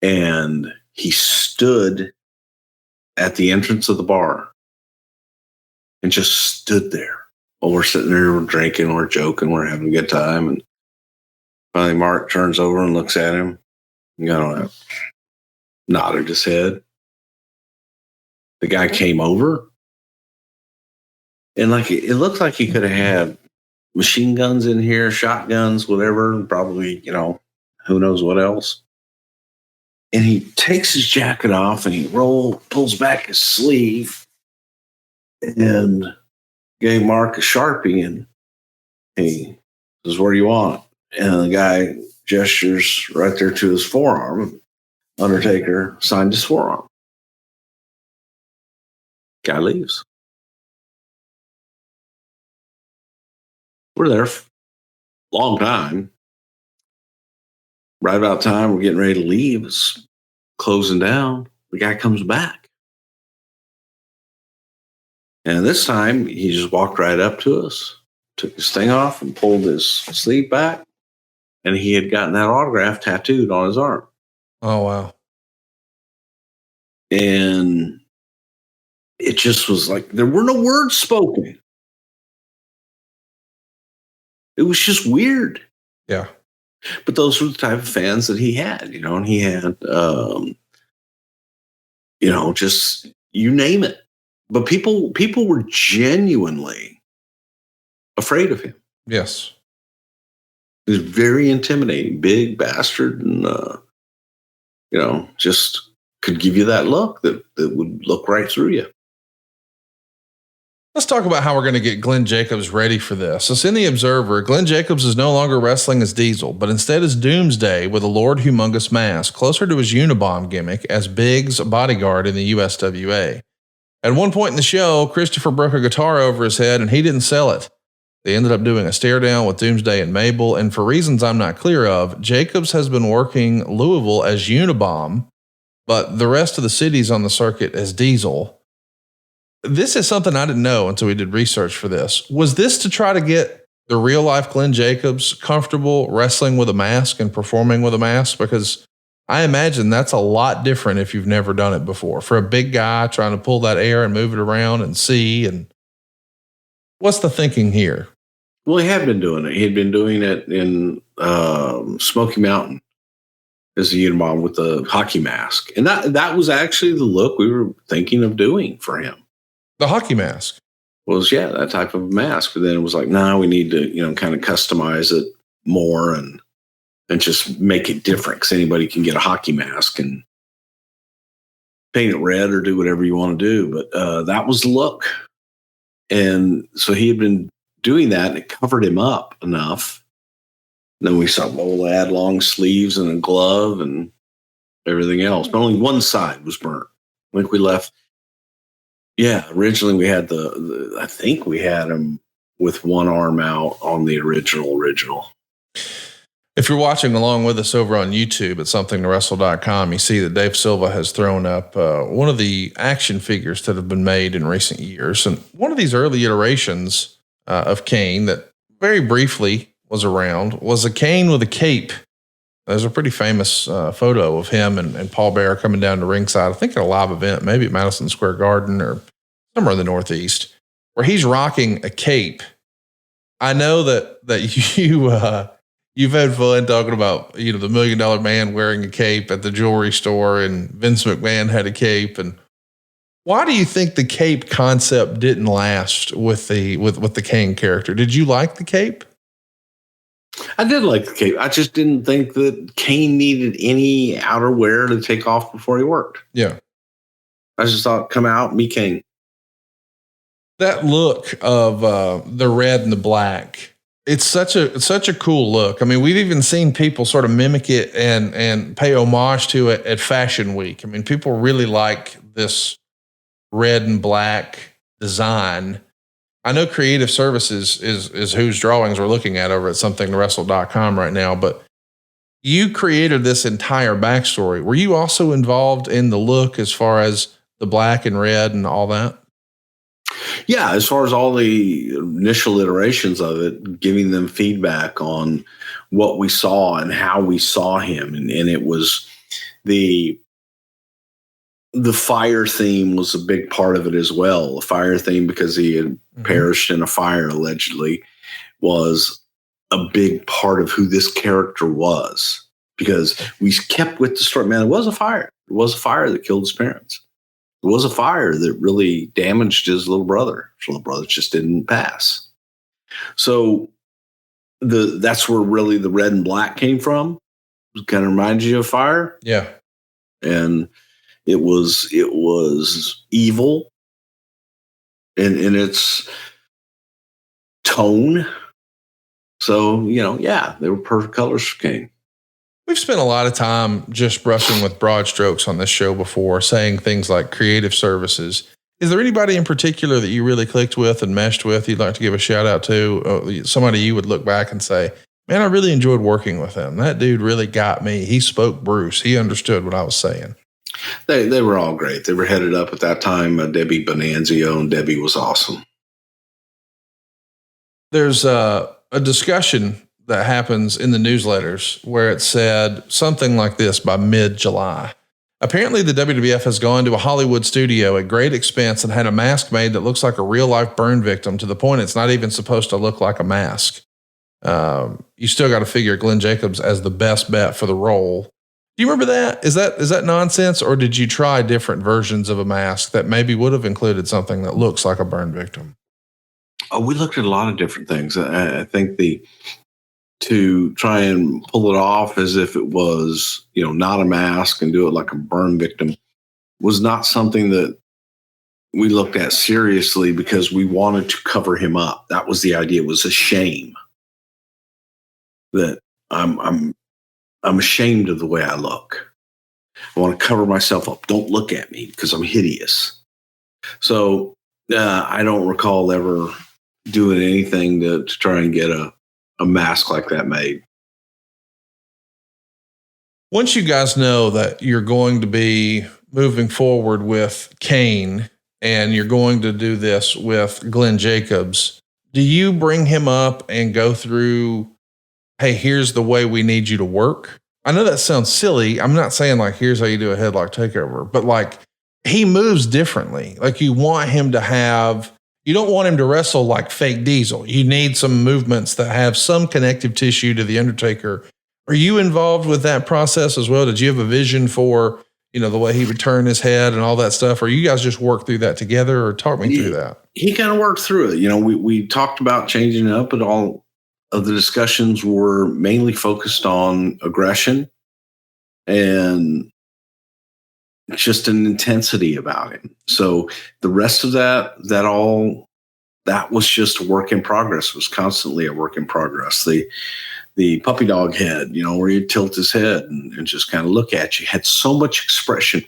And he stood at the entrance of the bar and just stood there. While we're sitting there, we're drinking, we're joking, we're having a good time. And finally, Mark turns over and looks at him. Nodded his head. The guy came over. And it looked like he could have had machine guns in here, shotguns, whatever, and probably, who knows what else. And he takes his jacket off and he pulls back his sleeve and gave Mark a Sharpie and he says, "Where do you want it?" And the guy gestures right there to his forearm. Undertaker signed his forearm. Guy leaves. We're there for a long time. Right about time we're getting ready to leave. It's closing down. The guy comes back. And this time, he just walked right up to us, took his thing off and pulled his sleeve back. And he had gotten that autograph tattooed on his arm. Oh, wow. And it just was like, there were no words spoken. It was just weird. Yeah. But those were the type of fans that he had, and he had, just you name it. But people were genuinely afraid of him. Yes. He was very intimidating, big bastard, and just could give you that look that would look right through you. Let's talk about how we're going to get Glenn Jacobs ready for this. It's in the Observer. Glenn Jacobs is no longer wrestling as Diesel, but instead as Doomsday with a Lord Humongous mask, closer to his Unabomb gimmick as Big's bodyguard in the USWA. At one point in the show, Christopher broke a guitar over his head and he didn't sell it. They ended up doing a stare down with Doomsday and Mabel, and for reasons I'm not clear of, Jacobs has been working Louisville as Unabomb but the rest of the cities on the circuit as Diesel. This is something I didn't know until we did research for this. Was this to try to get the real life Glenn Jacobs comfortable wrestling with a mask and performing with a mask? Because I imagine that's a lot different if you've never done it before. For a big guy trying to pull that air and move it around and see. And what's the thinking here? Well, he had been doing it. He had been doing it in Smoky Mountain as a Unabomber with the hockey mask. And that was actually the look we were thinking of doing for him. The hockey mask? Was, that type of mask. But then it was like, we need to, kind of customize it more and just make it different, because anybody can get a hockey mask and paint it red or do whatever you want to do. But that was the look. And so he had been doing that, and it covered him up enough. And then we saw, we'll add long sleeves and a glove and everything else. But only one side was burnt. I think we left. Yeah, originally we had I think we had him with one arm out on the original. If you're watching along with us over on YouTube at somethingtowrestle.com, you see that Dave Silva has thrown up one of the action figures that have been made in recent years. And one of these early iterations of Kane that very briefly was around was a Kane with a cape. There's a pretty famous photo of him and Paul Bearer coming down to ringside, I think at a live event, maybe at Madison Square Garden or somewhere in the Northeast, where he's rocking a cape. I know that you've had fun talking about, the $1 Million Man wearing a cape at the jewelry store, and Vince McMahon had a cape. And why do you think the cape concept didn't last with the Kane character? Did you like the cape? I did like the cape. I just didn't think that Kane needed any outerwear to take off before he worked. Yeah. I just thought, come out, be Kane. That look of the red and the black, it's such a cool look. I mean, we've even seen people sort of mimic it and pay homage to it at Fashion Week. I mean, people really like this red and black design. I know Creative Services is whose drawings we're looking at over at somethingtowrestle.com right now, but you created this entire backstory. Were you also involved in the look as far as the black and red and all that? Yeah, as far as all the initial iterations of it, giving them feedback on what we saw and how we saw him. And it was the fire theme was a big part of it as well. The fire theme, because he had perished in a fire, allegedly, was a big part of who this character was, because we kept with the story. Man, it was a fire. It was a fire that killed his parents. It was a fire that really damaged his little brother. His little brother just didn't pass. So that's where really the red and black came from. It kind of reminds you of fire. Yeah. And it was evil in its tone. So, they were perfect colors for Kane. We've spent a lot of time just brushing with broad strokes on this show before, saying things like Creative Services. Is there anybody in particular that you really clicked with and meshed with you'd like to give a shout out to? Somebody you would look back and say, man, I really enjoyed working with him. That dude really got me. He spoke Bruce. He understood what I was saying. They were all great. They were headed up at that time, Debbie Bonanzio, and Debbie was awesome. There's a discussion that happens in the newsletters where it said something like this by mid-July. Apparently the WWF has gone to a Hollywood studio at great expense and had a mask made that looks like a real life burn victim, to the point it's not even supposed to look like a mask. You still got to figure Glenn Jacobs as the best bet for the role. Do you remember that? Is that nonsense, or did you try different versions of a mask that maybe would have included something that looks like a burn victim? Oh, we looked at a lot of different things. I think to try and pull it off as if it was, not a mask and do it like a burn victim was not something that we looked at seriously, because we wanted to cover him up. That was the idea. It was a shame that I'm ashamed of the way I look. I want to cover myself up. Don't look at me because I'm hideous. So I don't recall ever doing anything to try and get a mask like that made. Once you guys know that you're going to be moving forward with Kane and you're going to do this with Glenn Jacobs, do you bring him up and go through, hey, here's the way we need you to work? I know that sounds silly. I'm not saying like, here's how you do a headlock takeover, but like he moves differently. Like you want him to have, you don't want him to wrestle like fake Diesel. You need some movements that have some connective tissue to the Undertaker. Are you involved with that process as well? Did you have a vision for, the way he would turn his head and all that stuff? Or you guys just work through that together, or talk me through that? He kind of worked through it. We talked about changing it up, but all of the discussions were mainly focused on aggression and just an intensity about him. So the rest of that was just a work in progress. It was constantly a work in progress. The puppy dog head, where he'd tilt his head and just kind of look at you, had so much expression.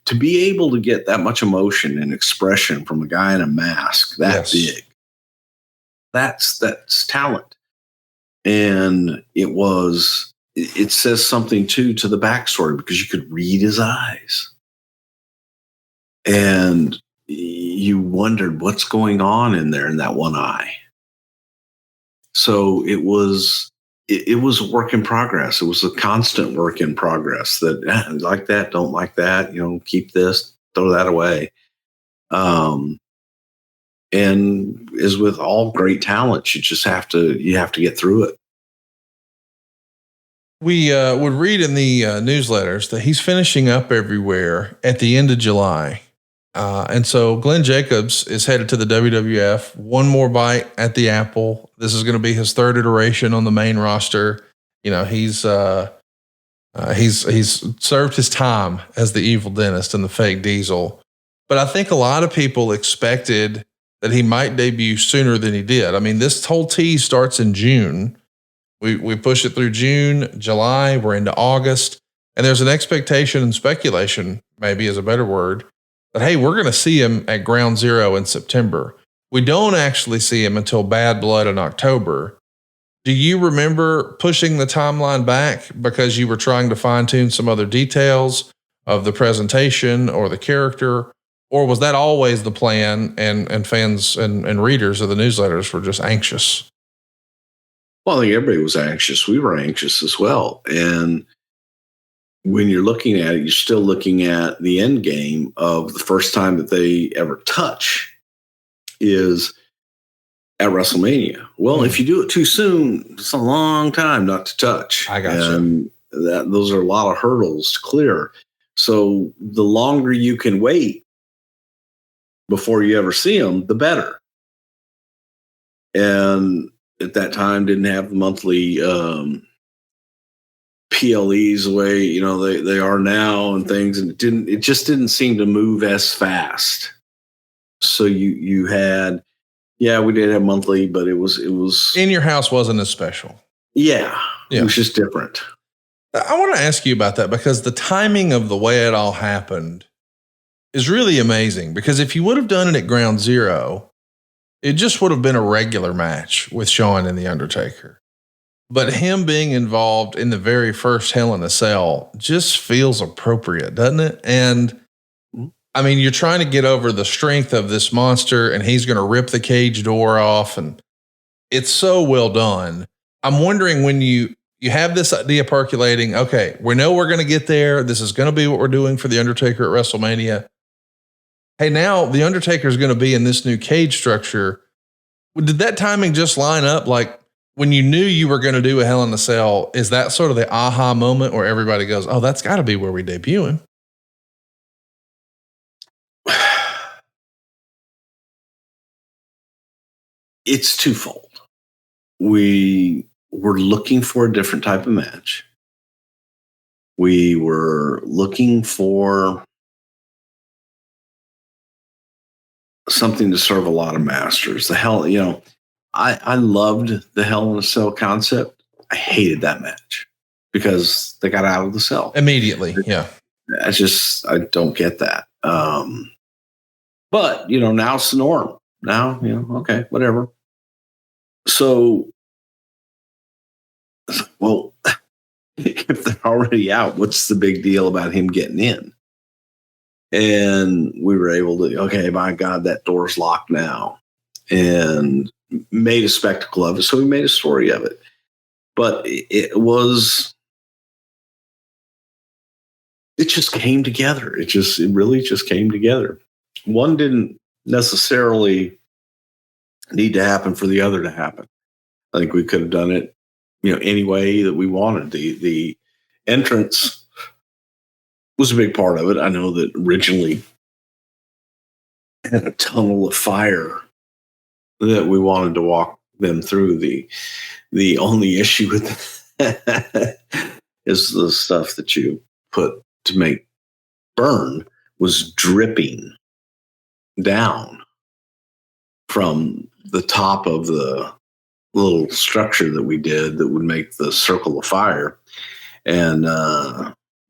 To be able to get that much emotion and expression from a guy in a mask that big, that's talent. And it says something too to the backstory, because you could read his eyes and you wondered what's going on in there in that one eye. So it was a work in progress. It was a constant work in progress that like that, don't like that, keep this, throw that away. And as with all great talent, you have to get through it. We would read in the newsletters that he's finishing up everywhere at the end of July. And so Glenn Jacobs is headed to the WWF. One more bite at the apple. This is going to be his third iteration on the main roster. He's served his time as the evil dentist and the fake Diesel. But I think a lot of people expected that he might debut sooner than he did. I mean, this whole tease starts in June. We push it through June, July, we're into August. And there's an expectation and speculation, maybe is a better word, that, hey, we're going to see him at Ground Zero in September. We don't actually see him until Bad Blood in October. Do you remember pushing the timeline back because you were trying to fine tune some other details of the presentation or the character? Or was that always the plan and fans and readers of the newsletters were just anxious? Well, I think everybody was anxious. We were anxious as well. And when you're looking at it, you're still looking at the end game of the first time that they ever touch is at WrestleMania. Well, if you do it too soon, it's a long time not to touch. I got you. Those are a lot of hurdles to clear. So the longer you can wait before you ever see them, the better. And at that time, didn't have the monthly PLEs the way they are now and things, and it just didn't seem to move as fast. So you had, we did have monthly, but it was in your house wasn't as special. Yeah, it was just different. I want to ask you about that, because the timing of the way it all happened is really amazing. Because if you would have done it at Ground Zero, it just would have been a regular match with Shawn and the Undertaker. But him being involved in the very first Hell in a Cell just feels appropriate, doesn't it? And I mean, you're trying to get over the strength of this monster, and he's going to rip the cage door off, and it's so well done. I'm wondering, when you have this idea percolating, okay, we know we're going to get there. This is going to be what we're doing for the Undertaker at WrestleMania. Hey, now the Undertaker is going to be in this new cage structure. Did that timing just line up? Like, when you knew you were going to do a Hell in a Cell, is that sort of the aha moment where everybody goes, oh, that's got to be where we debut him? It's twofold. We were looking for a different type of match. We were looking for something to serve a lot of masters. The Hell, I loved the Hell in a Cell concept. I hated that match because they got out of the cell immediately. Yeah. I don't get that. But now it's the norm. Now, okay, whatever. So, well, if they're already out, what's the big deal about him getting in? And we were able to, okay, my God, that door's locked now, and made a spectacle of it. So we made a story of it. But it just came together. It really just came together. One didn't necessarily need to happen for the other to happen. I think we could have done it, any way that we wanted. The entrance was a big part of it. I know that originally had a tunnel of fire that we wanted to walk them through. The only issue with that is the stuff that you put to make burn was dripping down from the top of the little structure that we did that would make the circle of fire. And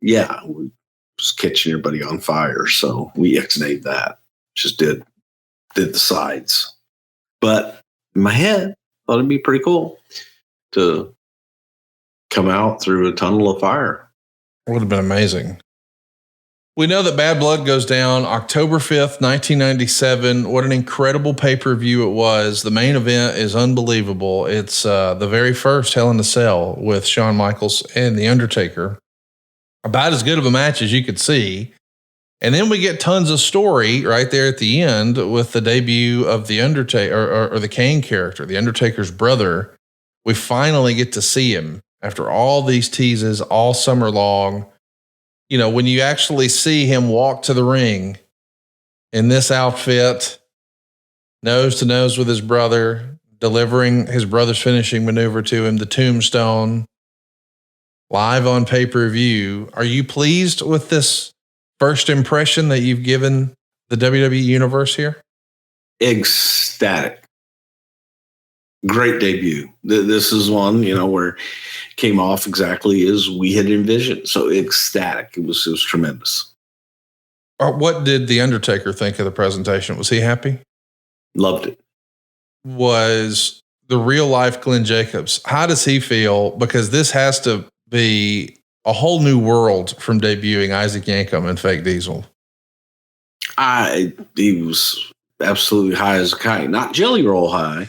we was catching everybody on fire. So we ixnayed that. Just did the sides. But in my head, thought it'd be pretty cool to come out through a tunnel of fire. It would have been amazing. We know that Bad Blood goes down October 5th, 1997. What an incredible pay-per-view it was. The main event is unbelievable. It's the very first Hell in a Cell with Shawn Michaels and The Undertaker. About as good of a match as you could see. And then we get tons of story right there at the end with the debut of The Undertaker or the Kane character, The Undertaker's brother. We finally get to see him after all these teases all summer long. When you actually see him walk to the ring in this outfit, nose to nose with his brother, delivering his brother's finishing maneuver to him, the tombstone, live on pay-per-view. Are you pleased with this first impression that you've given the WWE universe here? Ecstatic. Great debut. This is one, where it came off exactly as we had envisioned. So ecstatic. It was tremendous. What did The Undertaker think of the presentation? Was he happy? Loved it. Was the real life Glenn Jacobs, how does he feel? Because this has to be a whole new world from debuting Isaac Yankum and Fake Diesel. He was absolutely high as a kite, not jelly roll high.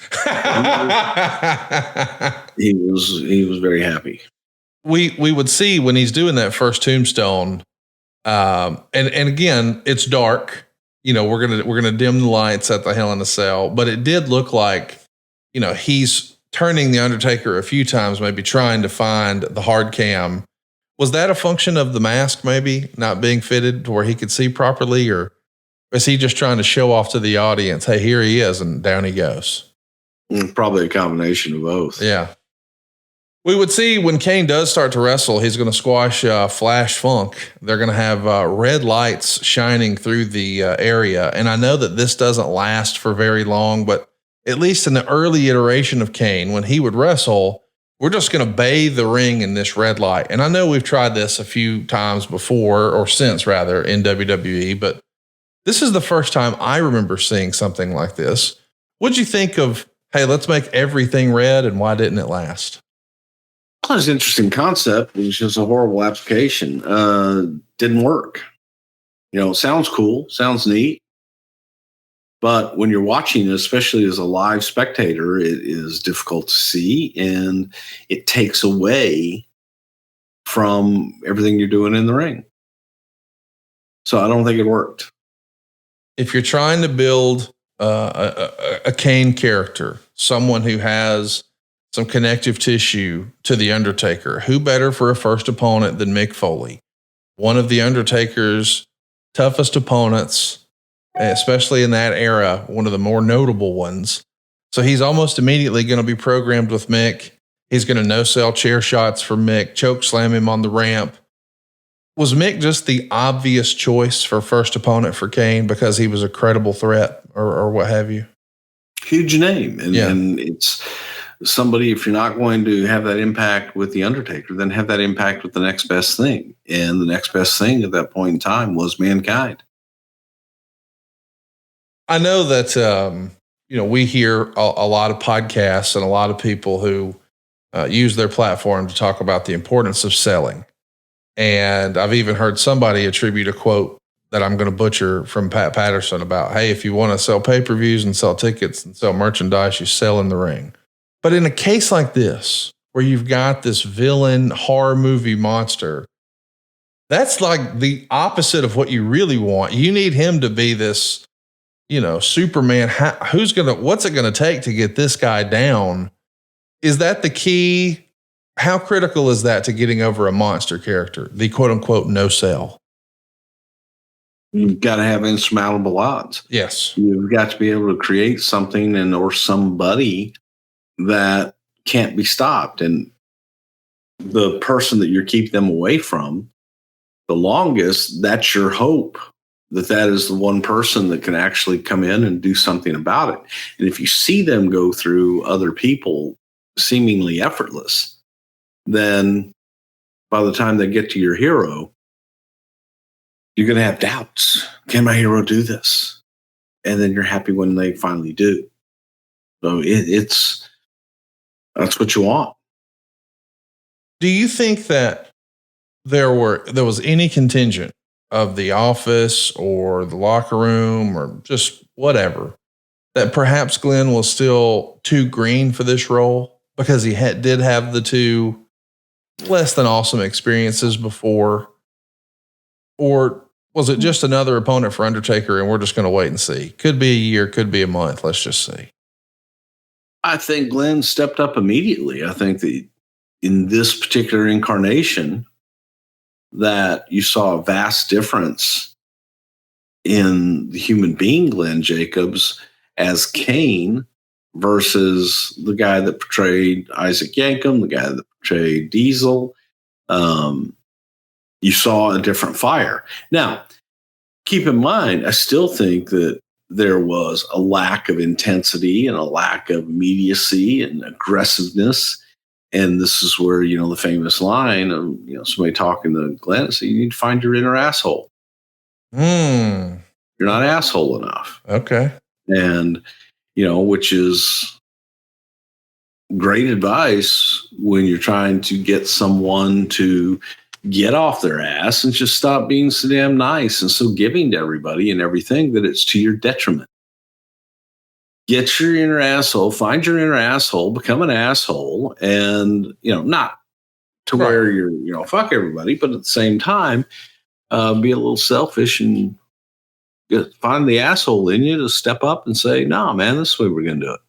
He was very happy. We would see when he's doing that first tombstone, and again, it's dark. We're gonna dim the lights at the Hell in a Cell, but it did look like, he's turning the Undertaker a few times, maybe trying to find the hard cam. Was that a function of the mask maybe not being fitted to where he could see properly, or is he just trying to show off to the audience, hey, here he is, and down he goes? Probably a combination of both. Yeah. We would see when Kane does start to wrestle, he's going to squash Flash Funk. They're going to have red lights shining through the area. And I know that this doesn't last for very long, but at least in the early iteration of Kane, when he would wrestle, we're just going to bathe the ring in this red light. And I know we've tried this a few times before, or since rather, in WWE, but this is the first time I remember seeing something like this. What'd you think of, hey, let's make everything red, and why didn't it last? Well, it's an interesting concept. It was just a horrible application. Didn't work. Sounds cool, sounds neat. But when you're watching, especially as a live spectator, it is difficult to see, and it takes away from everything you're doing in the ring. So I don't think it worked. If you're trying to build a Kane character, someone who has some connective tissue to The Undertaker, who better for a first opponent than Mick Foley? One of The Undertaker's toughest opponents, especially in that era, one of the more notable ones. So he's almost immediately going to be programmed with Mick. He's going to no-sell chair shots for Mick, choke slam him on the ramp. Was Mick just the obvious choice for first opponent for Kane because he was a credible threat or what have you? Huge name. And it's somebody, if you're not going to have that impact with The Undertaker, then have that impact with the next best thing. And the next best thing at that point in time was Mankind. I know that, we hear a lot of podcasts and a lot of people who use their platform to talk about the importance of selling. And I've even heard somebody attribute a quote that I'm going to butcher from Pat Patterson about, hey, if you want to sell pay-per-views and sell tickets and sell merchandise, you sell in the ring. But in a case like this, where you've got this villain horror movie monster, that's like the opposite of what you really want. You need him to be this, Superman. What's it going to take to get this guy down? Is that the key? How critical is that to getting over a monster character, the quote unquote no sell? You've got to have insurmountable odds. Yes. You've got to be able to create something or somebody that can't be stopped. And the person that you keep them away from the longest, that's your hope that is the one person that can actually come in and do something about it. And if you see them go through other people seemingly effortless, then by the time they get to your hero, you're going to have doubts. Can my hero do this? And then you're happy when they finally do. So that's what you want. Do you think that there was any contingent of the office or the locker room or just whatever that perhaps Glenn was still too green for this role because he did have the two less than awesome experiences before? Or was it just another opponent for Undertaker and we're just going to wait and see? Could be a year, could be a month. Let's just see. I think Glenn stepped up immediately. I think that in this particular incarnation that you saw a vast difference in the human being Glenn Jacobs as Kane versus the guy that portrayed Isaac Yankum, the guy that portrayed Diesel. You saw a different fire. Now, keep in mind, I still think that there was a lack of intensity and a lack of immediacy and aggressiveness. And this is where, the famous line of, somebody talking to Glenn, so you need to find your inner asshole. You're not asshole enough. Okay. And, which is great advice when you're trying to get someone to get off their ass and just stop being so damn nice and so giving to everybody and everything that it's to your detriment. Get your inner asshole, find your inner asshole, become an asshole, and, not to where you're, fuck everybody, but at the same time, be a little selfish and find the asshole in you to step up and say, no, man, this is the way we're going to do it.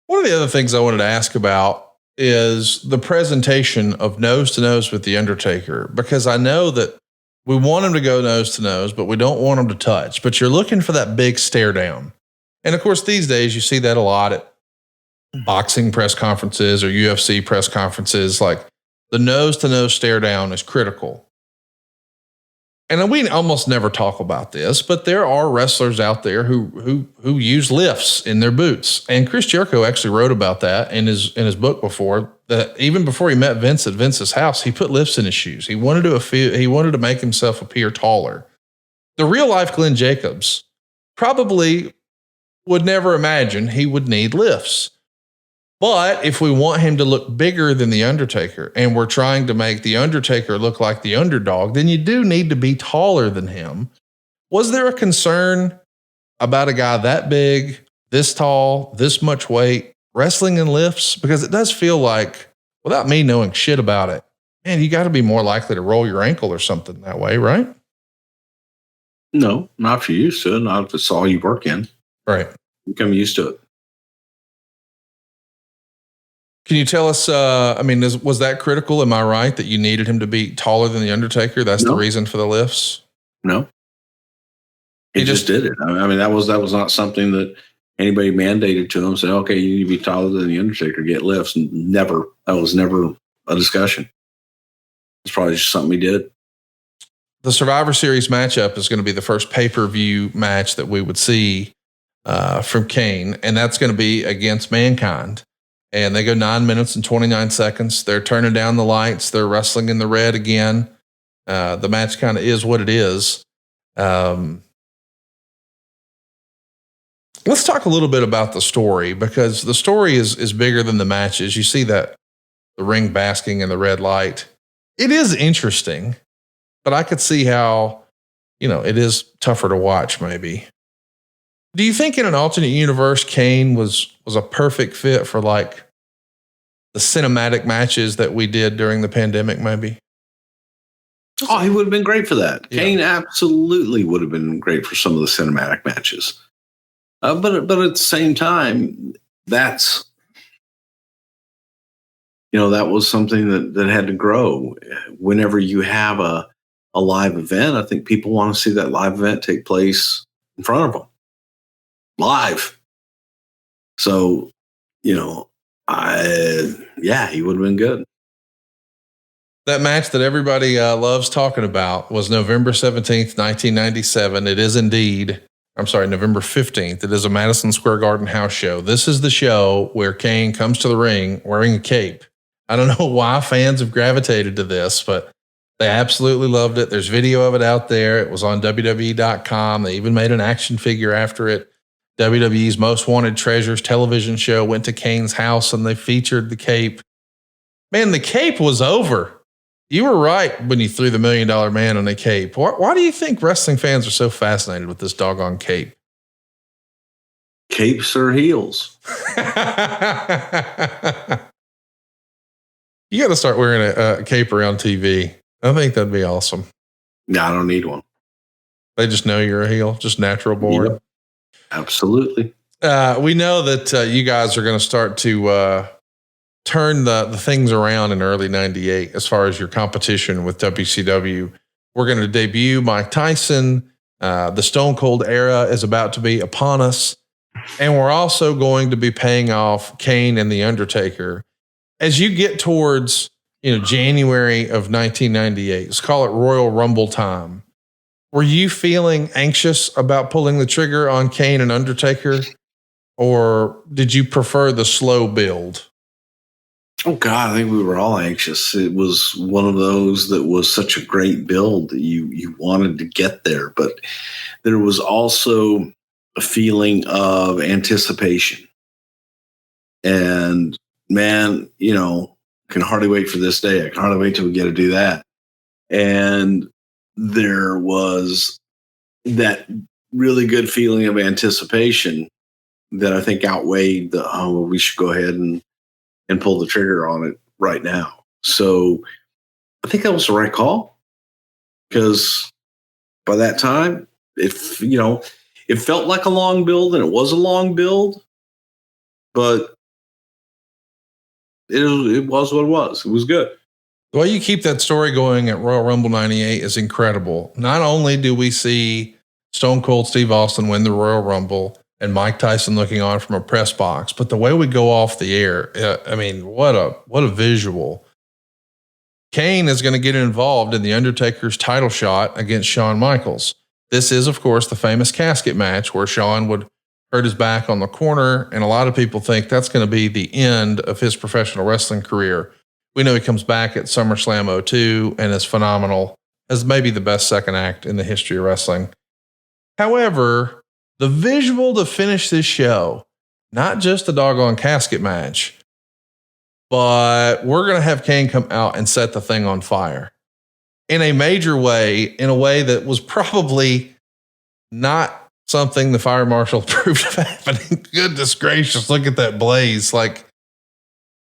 One of the other things I wanted to ask about is the presentation of nose to nose with the Undertaker, because I know that we want him to go nose to nose, but we don't want him to touch, but you're looking for that big stare down. And of course, these days you see that a lot at boxing press conferences or UFC press conferences. Like the nose to nose stare down is critical. And we almost never talk about this, but there are wrestlers out there who use lifts in their boots. And Chris Jericho actually wrote about that in his book before, that even before he met Vince at Vince's house, he put lifts in his shoes. He wanted to make himself appear taller. The real life Glenn Jacobs probably would never imagine he would need lifts. But if we want him to look bigger than the Undertaker and we're trying to make the Undertaker look like the underdog, then you do need to be taller than him. Was there a concern about a guy that big, this tall, this much weight, wrestling in lifts? Because it does feel like, without me knowing shit about it, man, you got to be more likely to roll your ankle or something that way, right? No, not if you're used to it. Not if it's all you work in. Right. You become used to it. Can you tell us, was that critical? Am I right that you needed him to be taller than the Undertaker? That's the reason for the lifts? No. He just did it. I mean, that was not something that anybody mandated to him. Say, okay, you need to be taller than the Undertaker, get lifts. Never. That was never a discussion. It's probably just something he did. The Survivor Series matchup is going to be the first pay-per-view match that we would see from Kane, and that's going to be against Mankind. And they go 9 minutes and 29 seconds. They're turning down the lights. They're wrestling in the red again. The match kind of is what it is. Let's talk a little bit about the story, because the story is bigger than the matches. You see that the ring basking in the red light. It is interesting, but I could see how, it is tougher to watch maybe. Do you think in an alternate universe, Kane was a perfect fit for like the cinematic matches that we did during the pandemic maybe? Oh, he would have been great for that. Yeah. Kane absolutely would have been great for some of the cinematic matches. But at the same time, that's, that was something that had to grow. Whenever you have a live event, I think people want to see that live event take place in front of them. Live. So, he would have been good. That match that everybody loves talking about was November 17th, 1997. It is indeed, November 15th. It is a Madison Square Garden house show. This is the show where Kane comes to the ring wearing a cape. I don't know why fans have gravitated to this, but they absolutely loved it. There's video of it out there. It was on WWE.com. They even made an action figure after it. WWE's Most Wanted Treasures television show went to Kane's house and they featured the cape. Man, the cape was over. You were right when you threw the $1 Million Man on a cape. Why do you think wrestling fans are so fascinated with this doggone cape? Capes or heels? You got to start wearing a cape around TV. I think that'd be awesome. No, I don't need one. They just know you're a heel, just natural born. Yep. Absolutely. We know that you guys are going to start to turn the things around in early 98 as far as your competition with WCW. We're going to debut Mike Tyson. The Stone Cold era is about to be upon us. And we're also going to be paying off Kane and the Undertaker. As you get towards, January of 1998, let's call it Royal Rumble time. Were you feeling anxious about pulling the trigger on Kane and Undertaker, or did you prefer the slow build? Oh God, I think we were all anxious. It was one of those that was such a great build that you wanted to get there, but there was also a feeling of anticipation. And man, I can hardly wait for this day. I can hardly wait till we get to do that. And there was that really good feeling of anticipation that I think outweighed we should go ahead and pull the trigger on it right now. So I think that was the right call, because by that time, it felt like a long build, and it was a long build, but it was what it was. It was good. The way you keep that story going at Royal Rumble 98 is incredible. Not only do we see Stone Cold Steve Austin win the Royal Rumble and Mike Tyson looking on from a press box, but the way we go off the air, what a visual. Kane is going to get involved in the Undertaker's title shot against Shawn Michaels. This is, of course, the famous casket match where Shawn would hurt his back on the corner, and a lot of people think that's going to be the end of his professional wrestling career. We know he comes back at SummerSlam 02 and is phenomenal, as maybe the best second act in the history of wrestling. However, the visual to finish this show, not just the doggone casket match, but we're going to have Kane come out and set the thing on fire in a major way, in a way that was probably not something the fire marshal approved of happening. Goodness gracious, look at that blaze. Like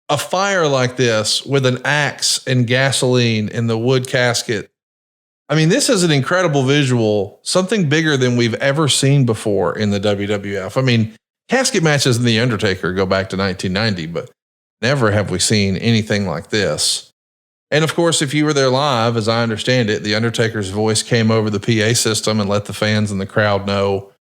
a fire like this with an axe and gasoline in the wood casket. I mean, this is an incredible visual, something bigger than we've ever seen before in the WWF. I mean, casket matches in The Undertaker go back to 1990, but never have we seen anything like this. And of course, if you were there live, as I understand it, The Undertaker's voice came over the PA system and let the fans in the crowd know,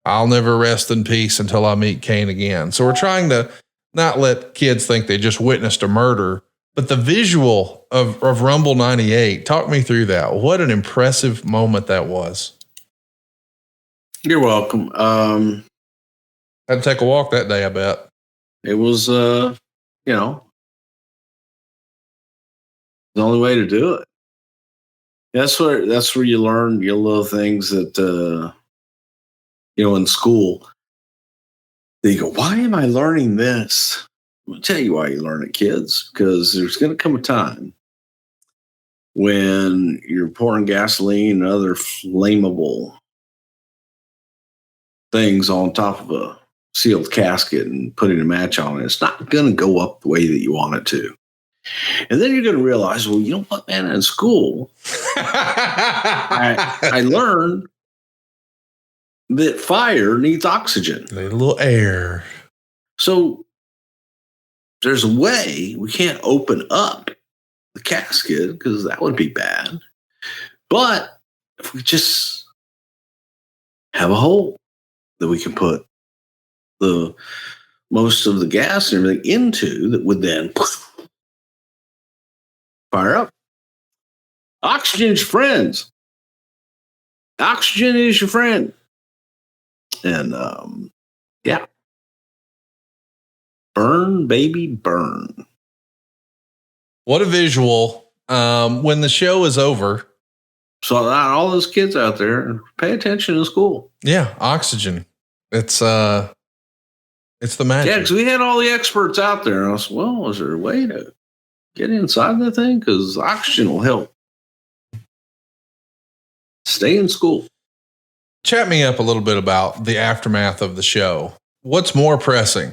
I'll never rest in peace until I meet Kane again. So we're trying to not let kids think they just witnessed a murder, but the visual of Rumble 98, talk me through that. What an impressive moment that was. You're welcome. Had to take a walk that day, I bet. It was, the only way to do it. That's where you learn your little things that, in school, they go, why am I learning this? I'll tell you why you learn it, kids, because there's going to come a time when you're pouring gasoline and other flammable things on top of a sealed casket and putting a match on it. It's not going to go up the way that you want it to. And then you're going to realize, well, you know what, man, in school, I learned that fire needs oxygen. Need a little air. So there's a way we can't open up the casket because that would be bad. But if we just have a hole that we can put the most of the gas and everything into, that would then fire up. Oxygen is your friends. Oxygen is your friend. And yeah. Burn, baby, burn. What a visual. When the show is over. So all those kids out there, pay attention in school. Yeah, oxygen. It's the magic. Yeah, because we had all the experts out there. And I was, well, is there a way to get inside that thing? Because oxygen will help. Stay in school. Chat me up a little bit about the aftermath of the show. What's more pressing?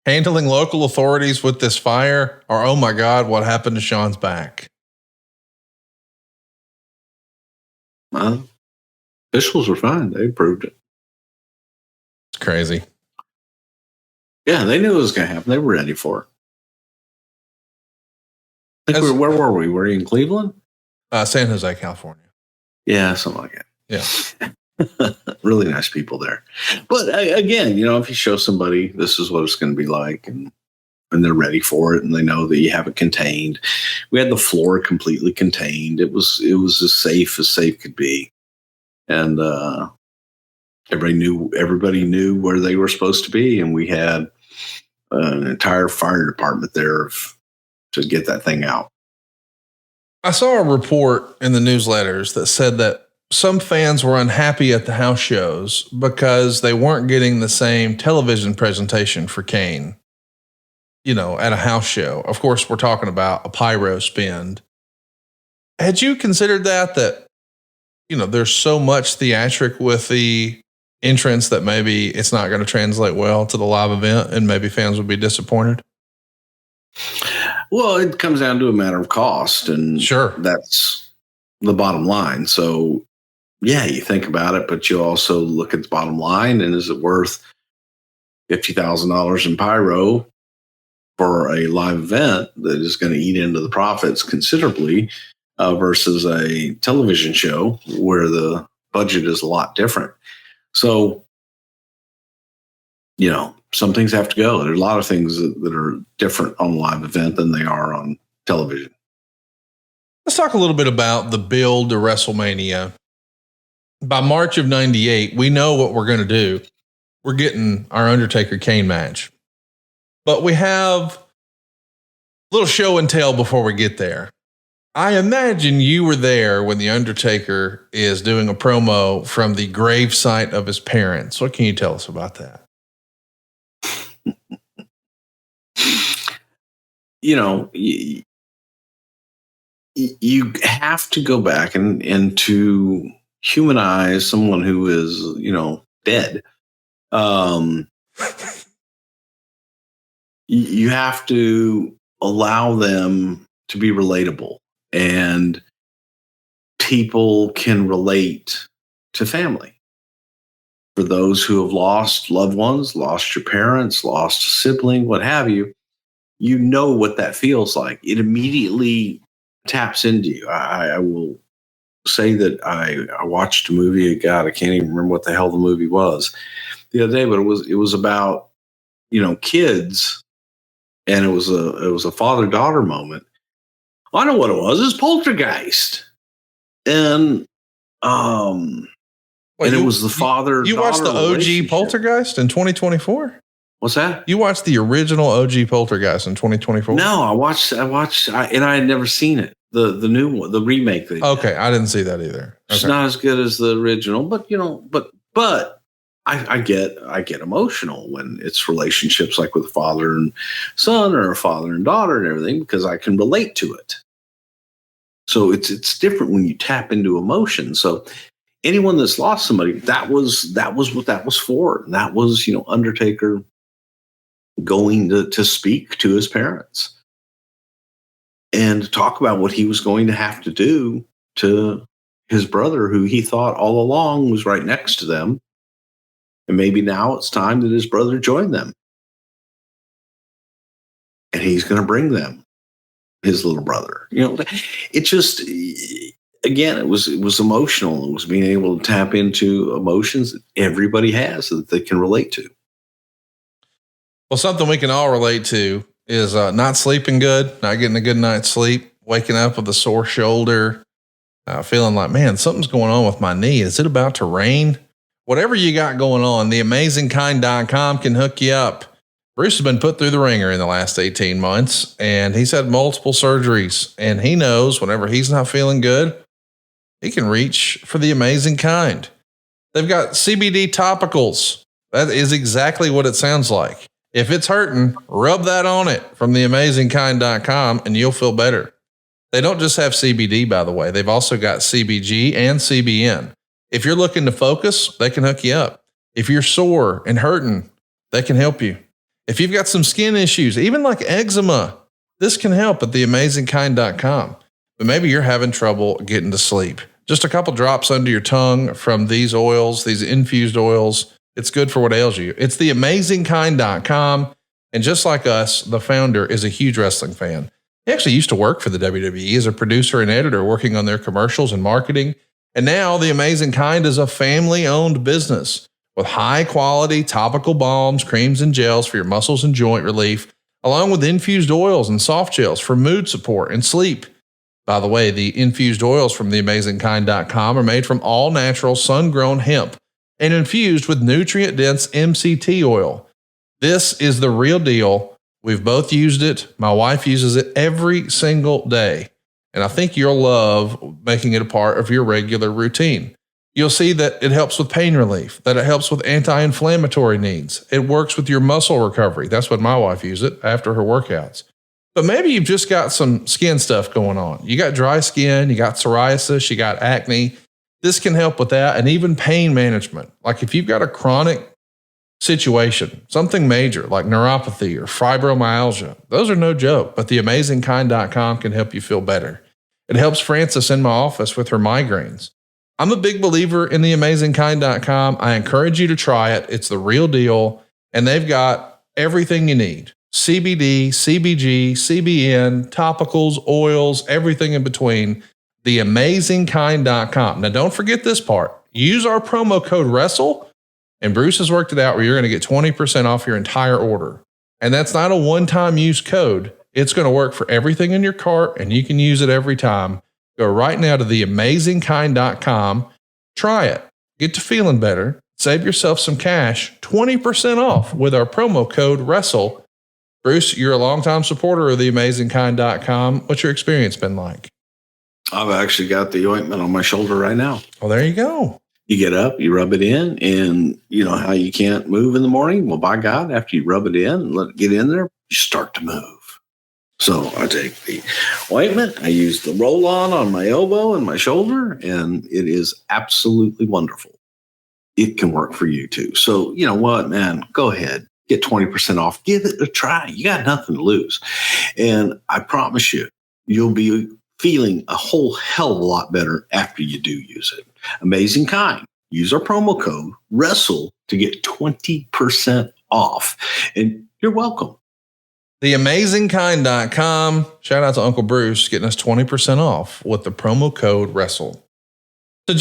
Handling local authorities with this fire, or oh my God, what happened to Sean's back? Officials were fine. They approved it. It's crazy. Yeah, they knew it was going to happen. They were ready for it. Where were we? Were you in Cleveland? San Jose, California. Yeah, something like that. Yeah. Really nice people there. But again, if you show somebody this is what it's going to be like and they're ready for it and they know that you have it contained. We had the floor completely contained. It was as safe could be. And everybody knew where they were supposed to be. And we had an entire fire department there to get that thing out. I saw a report in the newsletters that said that some fans were unhappy at the house shows because they weren't getting the same television presentation for Kane, at a house show. Of course, we're talking about a pyro spin. Had you considered that, there's so much theatric with the entrance that maybe it's not going to translate well to the live event and maybe fans would be disappointed? Well, it comes down to a matter of cost, and sure, that's the bottom line. So, yeah, you think about it, but you also look at the bottom line, and is it worth $50,000 in pyro for a live event that is going to eat into the profits considerably versus a television show where the budget is a lot different? So, some things have to go. There's a lot of things that are different on a live event than they are on television. Let's talk a little bit about the build to WrestleMania. By March of 98, we know what we're going to do. We're getting our Undertaker Kane match. But we have a little show and tell before we get there. I imagine you were there when the Undertaker is doing a promo from the gravesite of his parents. What can you tell us about that? You have to go back and to humanize someone who is, dead. You have to allow them to be relatable, and people can relate to family. For those who have lost loved ones, lost your parents, lost a sibling, what have you, you know what that feels like. It immediately taps into you. I will say that I watched a movie. God, I can't even remember what the hell the movie was the other day, but it was about kids, and it was a father-daughter moment. I know what it was. It's Poltergeist, and Wait, it was the father. You watched the OG Poltergeist in 2024? What's that? You watched the original OG Poltergeist in 2024? No, I watched, and I had never seen it. The new one, the remake. Okay, I didn't see that either. It's not as good as the original, but I get emotional when it's relationships like with a father and son or a father and daughter and everything, because I can relate to it. So it's different when you tap into emotion. So anyone that's lost somebody, that was what that was for. And that was, Undertaker going to speak to his parents and talk about what he was going to have to do to his brother, who he thought all along was right next to them. And maybe now it's time that his brother join them. And he's going to bring them his little brother. It just, again, it was emotional. It was being able to tap into emotions that everybody has that they can relate to. Well, something we can all relate to is not sleeping good, not getting a good night's sleep, waking up with a sore shoulder, feeling like, man, something's going on with my knee. Is it about to rain? Whatever you got going on, theamazingkind.com can hook you up. Bruce has been put through the ringer in the last 18 months, and he's had multiple surgeries, and he knows whenever he's not feeling good, he can reach for the Amazing Kind. They've got CBD topicals. That is exactly what it sounds like. If it's hurting, rub that on it from theamazingkind.com and you'll feel better. They don't just have CBD, by the way. They've also got CBG and CBN. If you're looking to focus, they can hook you up. If you're sore and hurting, they can help you. If you've got some skin issues, even like eczema, this can help at theamazingkind.com. But maybe you're having trouble getting to sleep. Just a couple drops under your tongue from these oils, these infused oils. It's good for what ails you. It's theamazingkind.com. And just like us, the founder is a huge wrestling fan. He actually used to work for the WWE as a producer and editor, working on their commercials and marketing. And now The Amazing Kind is a family-owned business with high-quality topical balms, creams, and gels for your muscles and joint relief, along with infused oils and soft gels for mood support and sleep. By the way, the infused oils from theamazingkind.com are made from all-natural sun-grown hemp and infused with nutrient-dense MCT oil. This is the real deal. We've both used it. My wife uses it every single day. And I think you'll love making it a part of your regular routine. You'll see that it helps with pain relief, that it helps with anti-inflammatory needs. It works with your muscle recovery. That's what my wife uses it after her workouts. But maybe you've just got some skin stuff going on. You got dry skin, you got psoriasis, you got acne. This can help with that, and even pain management. Like if you've got a chronic situation, something major like neuropathy or fibromyalgia, those are no joke, but theamazingkind.com can help you feel better. It helps Frances in my office with her migraines. I'm a big believer in theamazingkind.com. I encourage you to try it. It's the real deal. And they've got everything you need. CBD, CBG, CBN, topicals, oils, everything in between. Theamazingkind.com. Now don't forget this part. Use our promo code WRESTLE, and Bruce has worked it out where you're going to get 20% off your entire order. And that's not a one-time use code. It's going to work for everything in your cart, and you can use it every time. Go right now to theamazingkind.com. Try it. Get to feeling better. Save yourself some cash. 20% off with our promo code WRESTLE. Bruce, you're a longtime supporter of theamazingkind.com. What's your experience been like? I've actually got the ointment on my shoulder right now. Well, there you go. You get up, you rub it in, and you know how you can't move in the morning? Well, by God, after you rub it in and let it get in there, you start to move. So I take the ointment, I use the roll-on my elbow and my shoulder, and it is absolutely wonderful. It can work for you too. So you know what, man, go ahead, get 20% off, give it a try. You got nothing to lose. And I promise you, you'll be feeling a whole hell of a lot better after you do use it. Amazing Kind. Use our promo code WRESTLE to get 20% off. And you're welcome. Theamazingkind.com. Shout out to Uncle Bruce getting us 20% off with the promo code WRESTLE. So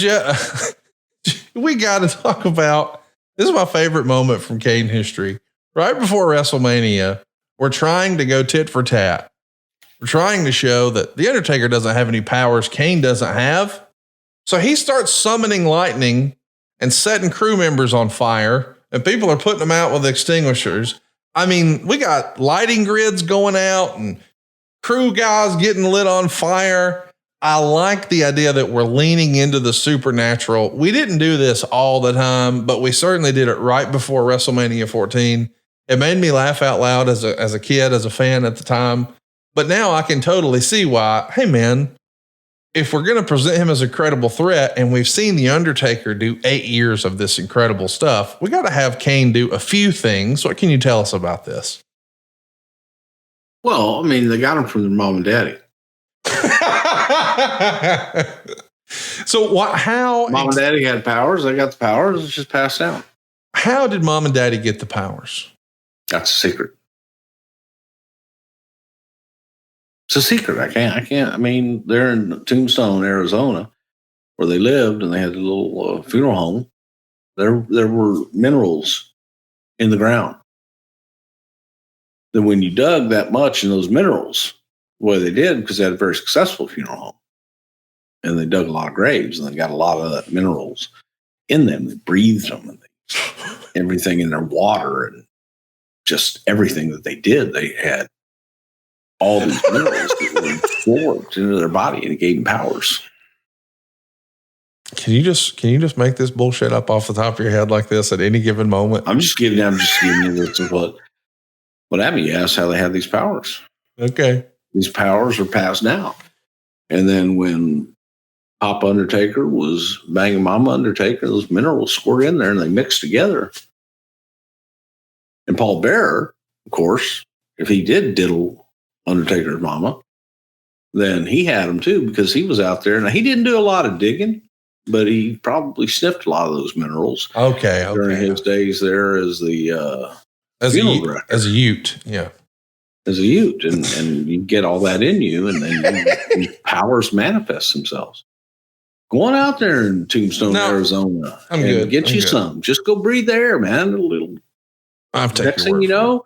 we got to talk about, this is my favorite moment from Kane history. Right before WrestleMania, we're trying to go tit for tat. We're trying to show that the Undertaker doesn't have any powers Kane doesn't have. So he starts summoning lightning and setting crew members on fire, and people are putting them out with extinguishers. I mean, we got lighting grids going out and crew guys getting lit on fire. I like the idea that we're leaning into the supernatural. We didn't do this all the time, but we certainly did it right before WrestleMania 14. It made me laugh out loud as a kid, as a fan at the time. But now I can totally see why, hey man, if we're going to present him as a credible threat and we've seen the Undertaker do 8 years of this incredible stuff, we got to have Kane do a few things. What can you tell us about this? Well, I mean, they got him from their mom and daddy. So how mom and daddy had powers? They got the powers. It's just passed down. How did mom and daddy get the powers? That's a secret. It's a secret. I can't. I mean, they're in Tombstone, Arizona, where they lived, and they had a little funeral home. There were minerals in the ground. Then when you dug that much in those minerals, well, they did because they had a very successful funeral home. And they dug a lot of graves, and they got a lot of that minerals in them. They breathed them, and everything in their water, and just everything that they did. They had all these minerals that were absorbed into their body, and it gave them powers. Can you just make this bullshit up off the top of your head like this at any given moment? I'm just giving you this is what happened. You asked how they had these powers. Okay. These powers are passed down. And then when Papa Undertaker was banging Mama Undertaker, those minerals squirt in there and they mix together. And Paul Bearer, of course, if he did diddle Undertaker's mama, then he had them too, because he was out there. Now, he didn't do a lot of digging, but he probably sniffed a lot of those minerals. Okay. During his days there as the as a Ute. Yeah. As a Ute. And you get all that in you, and then these powers manifest themselves. Go on out there in Tombstone, Arizona. I'm good. Get you some. Just go breathe the air, man. A little. Next thing you know,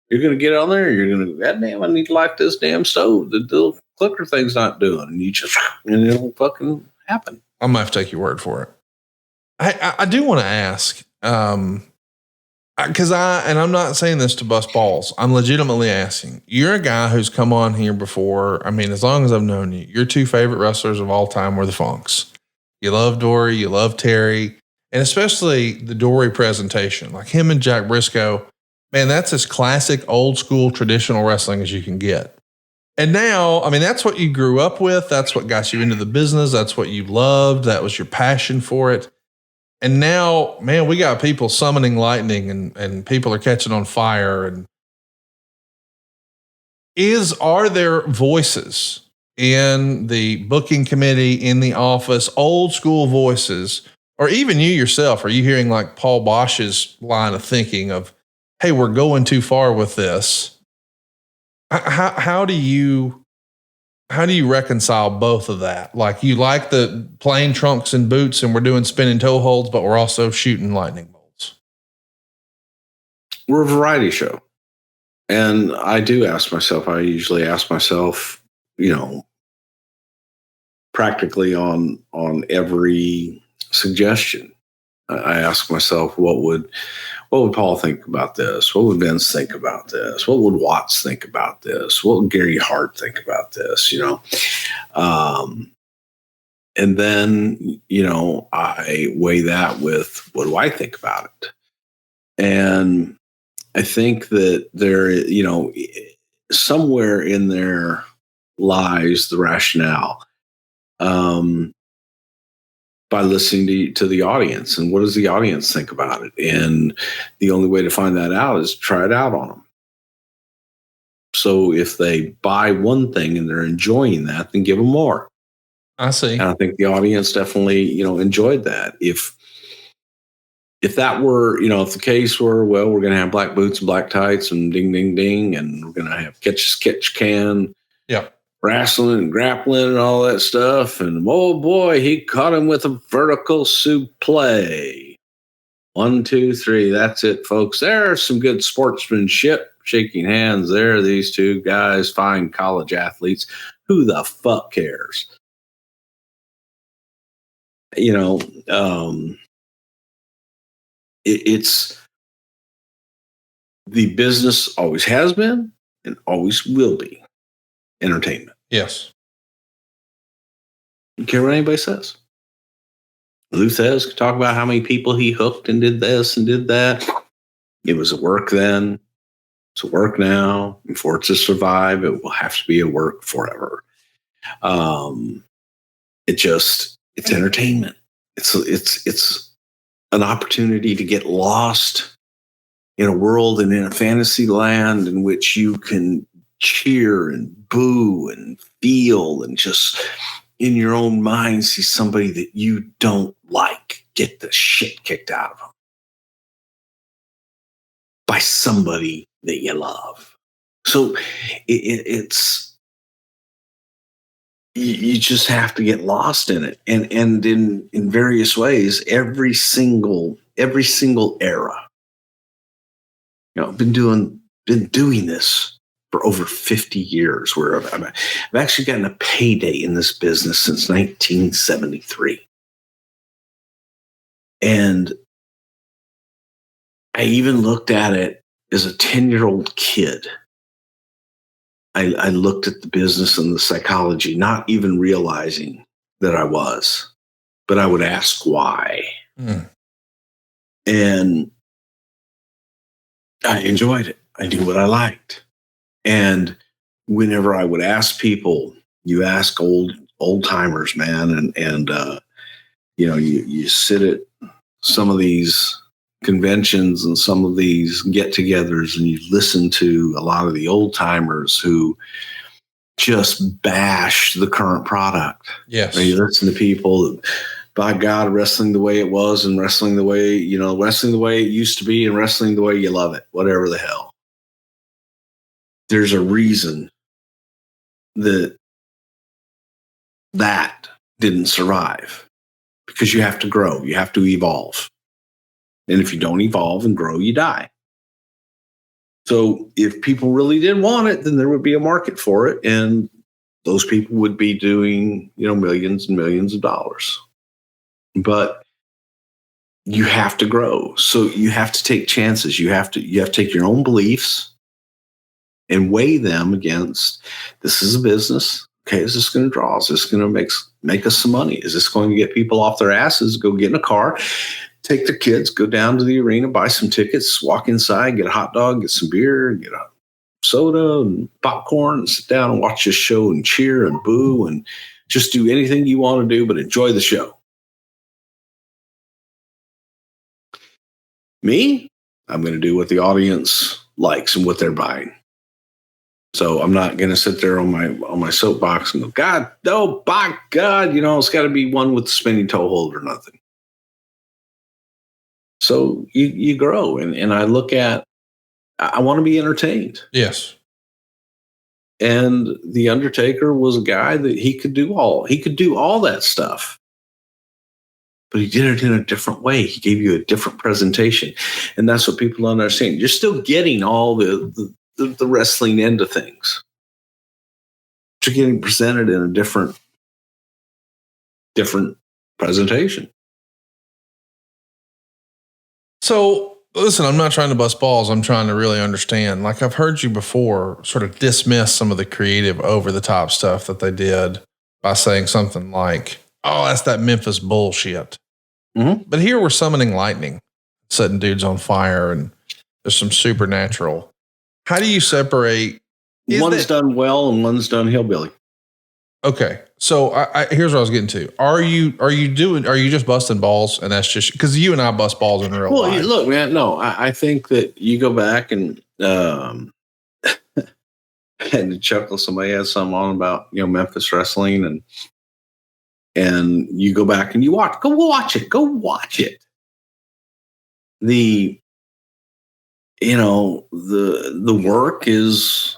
you're going to get on there. You're going to, God damn, I need to light this damn stove. The little clicker thing's not doing. And you just, and it'll fucking happen. I might have to take your word for it. I do want to ask, because I'm not saying this to bust balls. I'm legitimately asking. You're a guy who's come on here before. I mean, as long as I've known you, your two favorite wrestlers of all time were the Funks. You love Dory, you love Terry, and especially the Dory presentation, like him and Jack Briscoe. Man, that's as classic, old school, traditional wrestling as you can get. And now, I mean, that's what you grew up with. That's what got you into the business. That's what you loved. That was your passion for it. And now, man, we got people summoning lightning and people are catching on fire. And are there voices in the booking committee, in the office, old school voices, or even you yourself? Are you hearing like Paul Bosch's line of thinking of, hey, we're going too far with this? How do you reconcile both of that? Like, you like the plain trunks and boots and we're doing spinning toe holds, but we're also shooting lightning bolts. We're a variety show. And I usually ask myself, practically on every suggestion. I ask myself, what would Paul think about this? What would Vince think about this? What would Watts think about this? What would Gary Hart think about this? And then, I weigh that with, what do I think about it? And I think that there, somewhere in there lies the rationale. By listening to the audience, and what does the audience think about it? And the only way to find that out is to try it out on them. So if they buy one thing and they're enjoying that, then give them more. I see. And I think the audience definitely, enjoyed that. If that were, if the case were, well, we're going to have black boots and black tights and ding, ding, ding, and we're going to have catch can. Yeah. Wrestling and grappling and all that stuff. And oh boy, he caught him with a vertical suplex. 1, 2, 3. That's it, folks. There's some good sportsmanship. Shaking hands there. These two guys, fine college athletes. Who the fuck cares? It's the business always has been and always will be entertainment. Yes. Don't care what anybody says. Lou Thez could talk about how many people he hooked and did this and did that. It was a work then. It's a work now. And for it to survive, it will have to be a work forever. It's entertainment. It's an opportunity to get lost in a world and in a fantasy land in which you can cheer and boo and feel and just in your own mind see somebody that you don't like get the shit kicked out of them by somebody that you love. So it's you just have to get lost in it, and in various ways. Every single era. I've been doing this for over 50 years. Where I've actually gotten a payday in this business since 1973, and I even looked at it as a 10-year-old kid. I looked at the business and the psychology, not even realizing that I was, but I would ask why. And I enjoyed it. I knew what I liked. And whenever I would ask people, you ask old timers, man, and you sit at some of these conventions and some of these get-togethers, and you listen to a lot of the old timers who just bash the current product. Yes. Or you listen to people that, by God, wrestling the way it was and wrestling the way it used to be and wrestling the way you love it, whatever the hell. There's a reason that didn't survive, because you have to grow. You have to evolve. And if you don't evolve and grow, you die. So if people really did want it, then there would be a market for it. And those people would be doing, millions and millions of dollars. But you have to grow. So you have to take chances. You have to take your own beliefs and weigh them against, this is a business. Okay, is this going to draw? Is this going to make us some money? Is this going to get people off their asses, go get in a car, take their kids, go down to the arena, buy some tickets, walk inside, get a hot dog, get some beer, get a soda and popcorn, and sit down and watch this show and cheer and boo and just do anything you want to do, but enjoy the show. Me, I'm going to do what the audience likes and what they're buying. So I'm not going to sit there on my soapbox and go, God, no, by God, it's got to be one with the spinning toe hold or nothing. So you grow, and I look at, I want to be entertained. Yes. And the Undertaker was a guy that he could do all that stuff. But he did it in a different way. He gave you a different presentation. And that's what people don't understand. You're still getting all the wrestling end of things. But you're getting presented in a different presentation. So, listen, I'm not trying to bust balls. I'm trying to really understand. Like, I've heard you before sort of dismiss some of the creative over-the-top stuff that they did by saying something like, oh, that's that Memphis bullshit. Mm-hmm. But here we're summoning lightning, setting dudes on fire, and there's some supernatural. How do you separate? One's done well and one's done hillbilly. Okay. So here's what I was getting to. Are you just busting balls? And that's just because you and I bust balls in real life. Look, man, no, I think that you go back and, and to chuckle, somebody had something on about, Memphis wrestling, and you go back and you go watch it. The work is,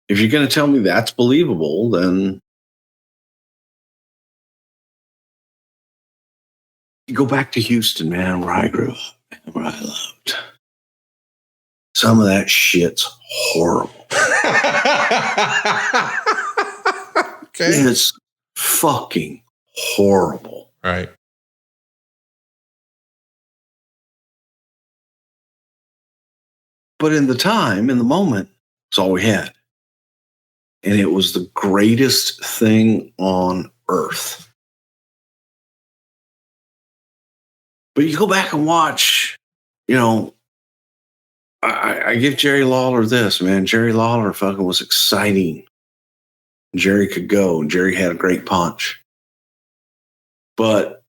if you're going to tell me that's believable, then you go back to Houston, man, where I grew up and where I loved. Some of that shit's horrible. Okay. It's fucking horrible. Right. But in the moment, it's all we had. And it was the greatest thing on earth. But you go back and watch, I give Jerry Lawler this, man. Jerry Lawler fucking was exciting. Jerry could go. Jerry had a great punch. But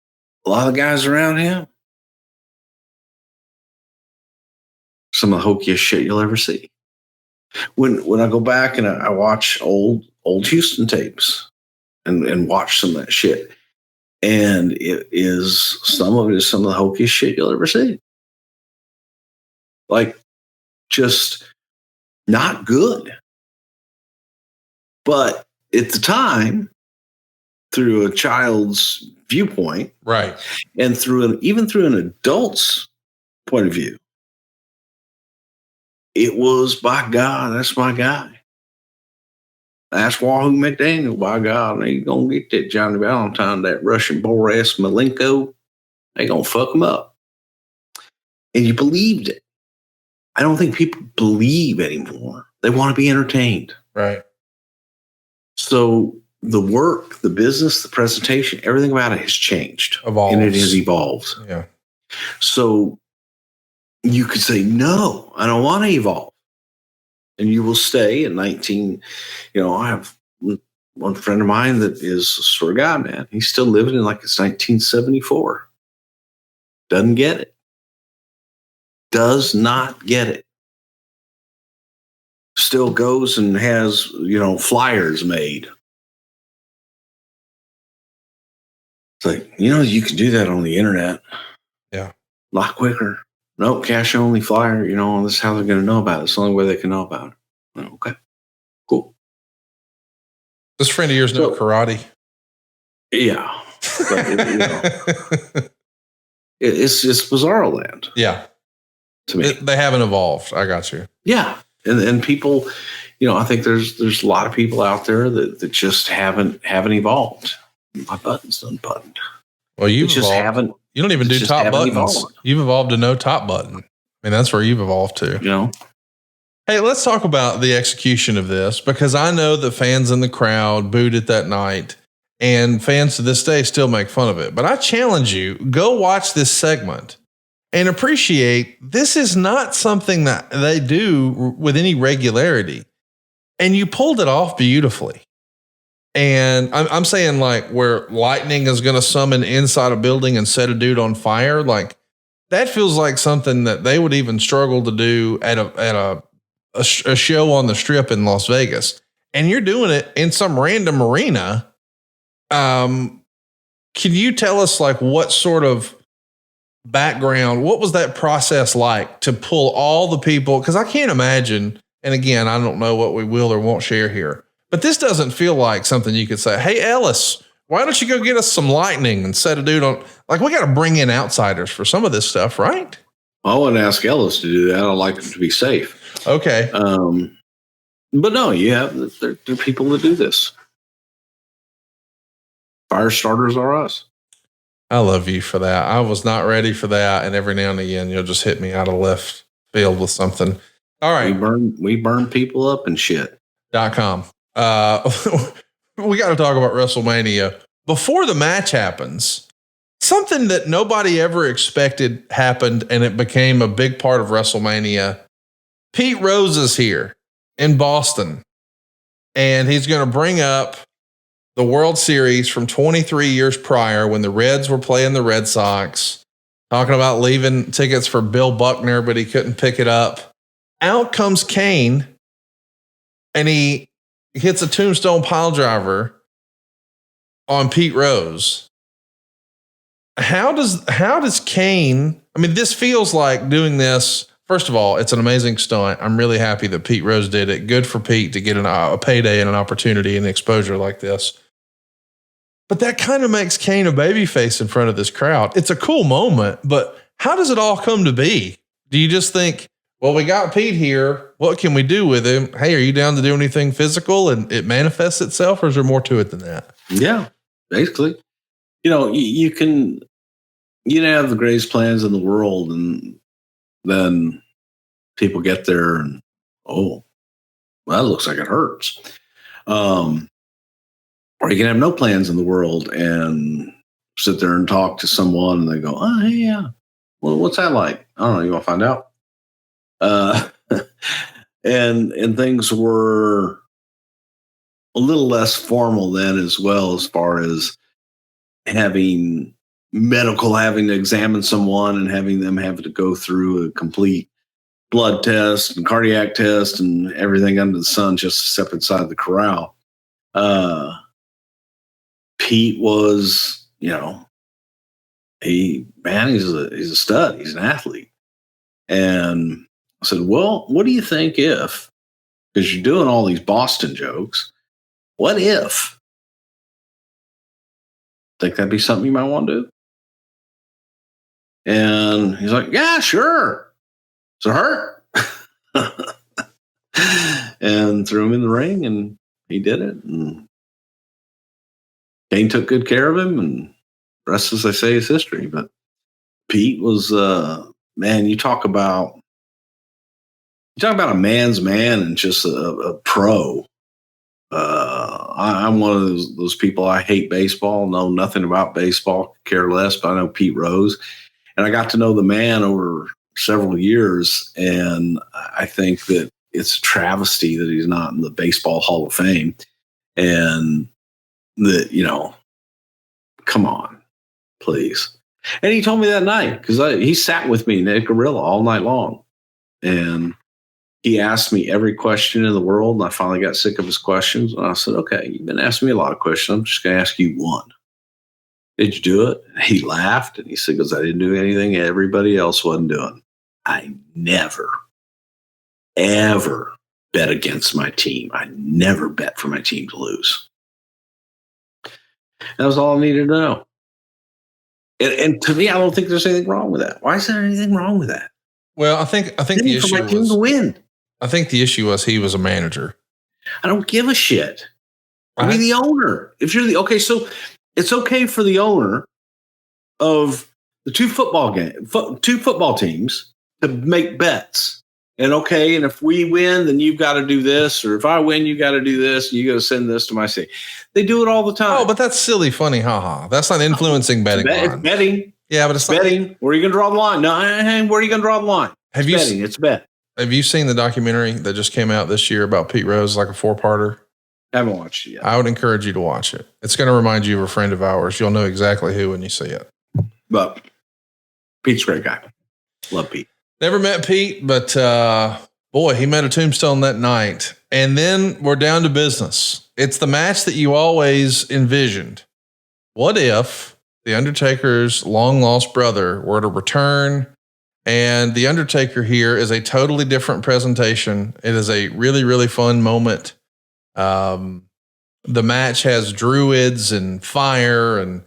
a lot of the guys around him, some of the hokiest shit you'll ever see. When I go back and I watch old Houston tapes and watch some of that shit, and some of it is some of the hokiest shit you'll ever see. Like, just not good. But at the time, through a child's viewpoint, right, and even through an adult's point of view, it was, by God, that's my guy. That's Wahoo McDaniel, by God. They ain't going to get that Johnny Valentine, that Russian Boris Malenko. They going to fuck him up. And you believed it. I don't think people believe anymore. They want to be entertained. Right. So the work, the business, the presentation, everything about it has changed. Evolves. And it has evolved. Yeah. So you could say, no, I don't want to evolve. And you will stay at 19. I have one friend of mine that is, swear to God, man, he's still living in like it's 1974. Doesn't get it. Does not get it. Still goes and has, flyers made. It's like, you can do that on the internet. Yeah. A lot quicker. Nope, cash only flyer, this is how they're going to know about it. It's the only way they can know about it. Okay, cool. This friend of yours know karate? Yeah. But it's Bizarro Land. Yeah. To me. They haven't evolved. I got you. Yeah. And people, I think there's a lot of people out there that just haven't evolved. My button's unbuttoned. Well, you just haven't. You don't even do top buttons. Evolved. You've evolved to no top button. I mean, that's where you've evolved to. Hey, let's talk about the execution of this, because I know that fans in the crowd booed it that night, and fans to this day still make fun of it. But I challenge you, go watch this segment and appreciate this is not something that they do with any regularity. And you pulled it off beautifully. And I'm saying, like, where lightning is going to summon inside a building and set a dude on fire, like that feels like something that they would even struggle to do at a show on the Strip in Las Vegas. And you're doing it in some random arena. Can you tell us, like, what sort of background, what was that process like to pull all the people? Because I can't imagine, and again, I don't know what we will or won't share here, but this doesn't feel like something you could say, hey, Ellis, why don't you go get us some lightning and set a dude on? Like, we got to bring in outsiders for some of this stuff, right? I wouldn't ask Ellis to do that. I'd like him to be safe. Okay. But no, there are people that do this. Fire starters are us. I love you for that. I was not ready for that. And every now and again, you'll just hit me out of left field with something. All right. We burn people up and shit. .com. We got to talk about WrestleMania. Before the match happens, something that nobody ever expected happened, and it became a big part of WrestleMania. Pete Rose is here in Boston, and he's going to bring up the World Series from 23 years prior when the Reds were playing the Red Sox, talking about leaving tickets for Bill Buckner, but he couldn't pick it up. Out comes Kane, and he hits a tombstone pile driver on Pete Rose. How does Kane, I mean, this feels like doing this. First of all, it's an amazing stunt. I'm really happy that Pete Rose did it. Good for Pete to get a payday and an opportunity and exposure like this. But that kind of makes Kane a babyface in front of this crowd. It's a cool moment, but how does it all come to be? Do you just think, well, we got Pete here. What can we do with him? Hey, are you down to do anything physical and it manifests itself, or is there more to it than that? Yeah, basically. You can have the greatest plans in the world, and then people get there and, oh, well, that looks like it hurts. Or you can have no plans in the world and sit there and talk to someone and they go, oh, hey, yeah. Well, what's that like? I don't know. You want to find out? And things were a little less formal then as well, as far as having to examine someone and having them have to go through a complete blood test and cardiac test and everything under the sun just to step inside the corral. Pete was, he's a stud. He's an athlete. And I said, well, what do you think if, because you're doing all these Boston jokes, what if? Think that'd be something you might want to do? And he's like, yeah, sure. Does it hurt? And threw him in the ring, and he did it. And Kane took good care of him, and the rest, as I say, is history. But Pete was, man, you talk about a man's man and just a pro. I'm one of those people. I hate baseball, know nothing about baseball, care less, but I know Pete Rose. And I got to know the man over several years, and I think that it's a travesty that he's not in the Baseball Hall of Fame. And that, come on, please. And he told me that night, because he sat with me at Gorilla all night long. And he asked me every question in the world, and I finally got sick of his questions. And I said, okay, you've been asking me a lot of questions. I'm just going to ask you one. Did you do it? And he laughed, and he said, because I didn't do anything everybody else wasn't doing. I never, ever bet against my team. I never bet for my team to lose. That was all I needed to know. And to me, I don't think there's anything wrong with that. Why is there anything wrong with that? Well, I think the issue for my team to win. I think the issue was he was a manager. I don't give a shit. I mean, the owner. If you're so it's okay for the owner of the two football teams to make bets. And and if we win, then you've got to do this, or if I win, you got to do this, and you got to send this to my city. They do it all the time. Oh, but that's silly, funny, haha. That's not influencing betting. It's betting. Yeah, but it's betting. Where are you going to draw the line? No, where are you going to draw the line? It's bet. Have you seen the documentary that just came out this year about Pete Rose, like a 4-parter? I haven't watched it yet. I would encourage you to watch it. It's going to remind you of a friend of ours. You'll know exactly who when you see it. But Pete's a great guy. Love Pete. Never met Pete, but boy, he met a tombstone that night. And then we're down to business. It's the match that you always envisioned. What if the Undertaker's long-lost brother were to return? And the Undertaker here is a totally different presentation. It is a really, really fun moment. The match has druids and fire and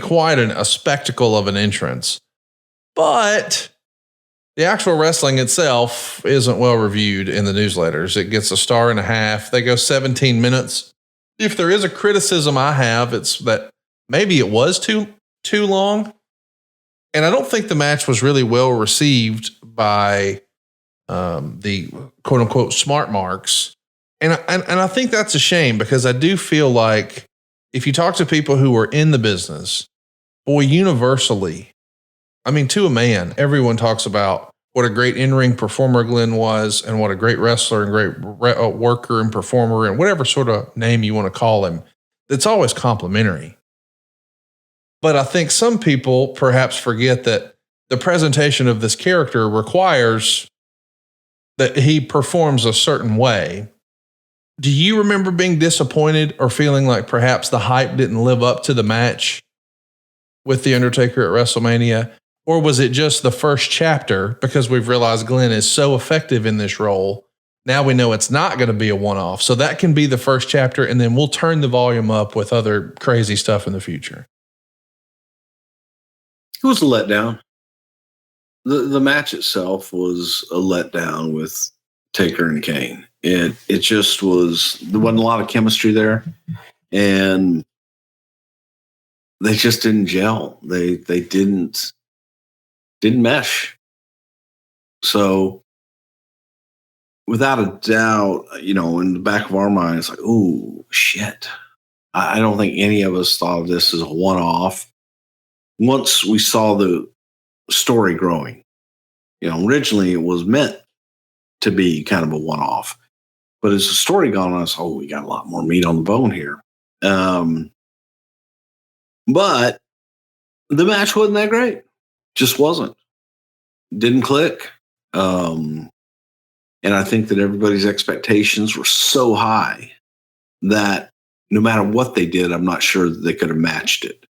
quite a spectacle of an entrance. But the actual wrestling itself isn't well reviewed in the newsletters. It gets a 1.5 stars. They go 17 minutes. If there is a criticism I have, it's that maybe it was too long. And I don't think the match was really well received by the quote unquote smart marks. And I think that's a shame, because I do feel like if you talk to people who are in the business, boy, universally, to a man, everyone talks about what a great in-ring performer Glenn was, and what a great wrestler and great worker and performer, and whatever sort of name you want to call him. It's always complimentary. But I think some people perhaps forget that the presentation of this character requires that he performs a certain way. Do you remember being disappointed or feeling like perhaps the hype didn't live up to the match with The Undertaker at WrestleMania? Or was it just the first chapter, because we've realized Glenn is so effective in this role? Now we know it's not going to be a one-off. So that can be the first chapter, and then we'll turn the volume up with other crazy stuff in the future. It was a letdown. The match itself was a letdown with Taker and Kane. It just was, there wasn't a lot of chemistry there, and they just didn't gel. They didn't mesh. So without a doubt, in the back of our minds, like, oh, shit. I don't think any of us thought of this as a one-off. Once we saw the story growing, originally it was meant to be kind of a one-off. But as the story gone on, we got a lot more meat on the bone here. But the match wasn't that great. Just wasn't. Didn't click. And I think that everybody's expectations were so high that no matter what they did, I'm not sure that they could have matched it.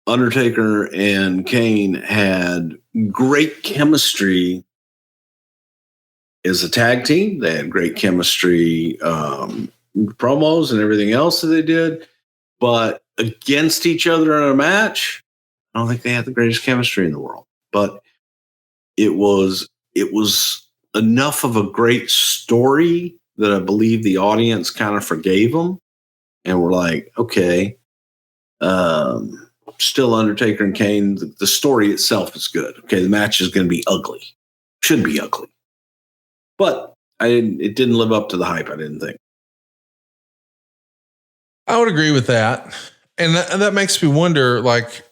Undertaker and Kane had great chemistry as a tag team. They had great chemistry, promos and everything else that they did. But against each other in a match, I don't think they had the greatest chemistry in the world. But it was enough of a great story that I believe the audience kind of forgave them. And we're like, okay, still Undertaker and Kane. The story itself is good. Okay, the match is going to be ugly. Should be ugly. But it didn't live up to the hype, I didn't think. I would agree with that. And that makes me wonder, like,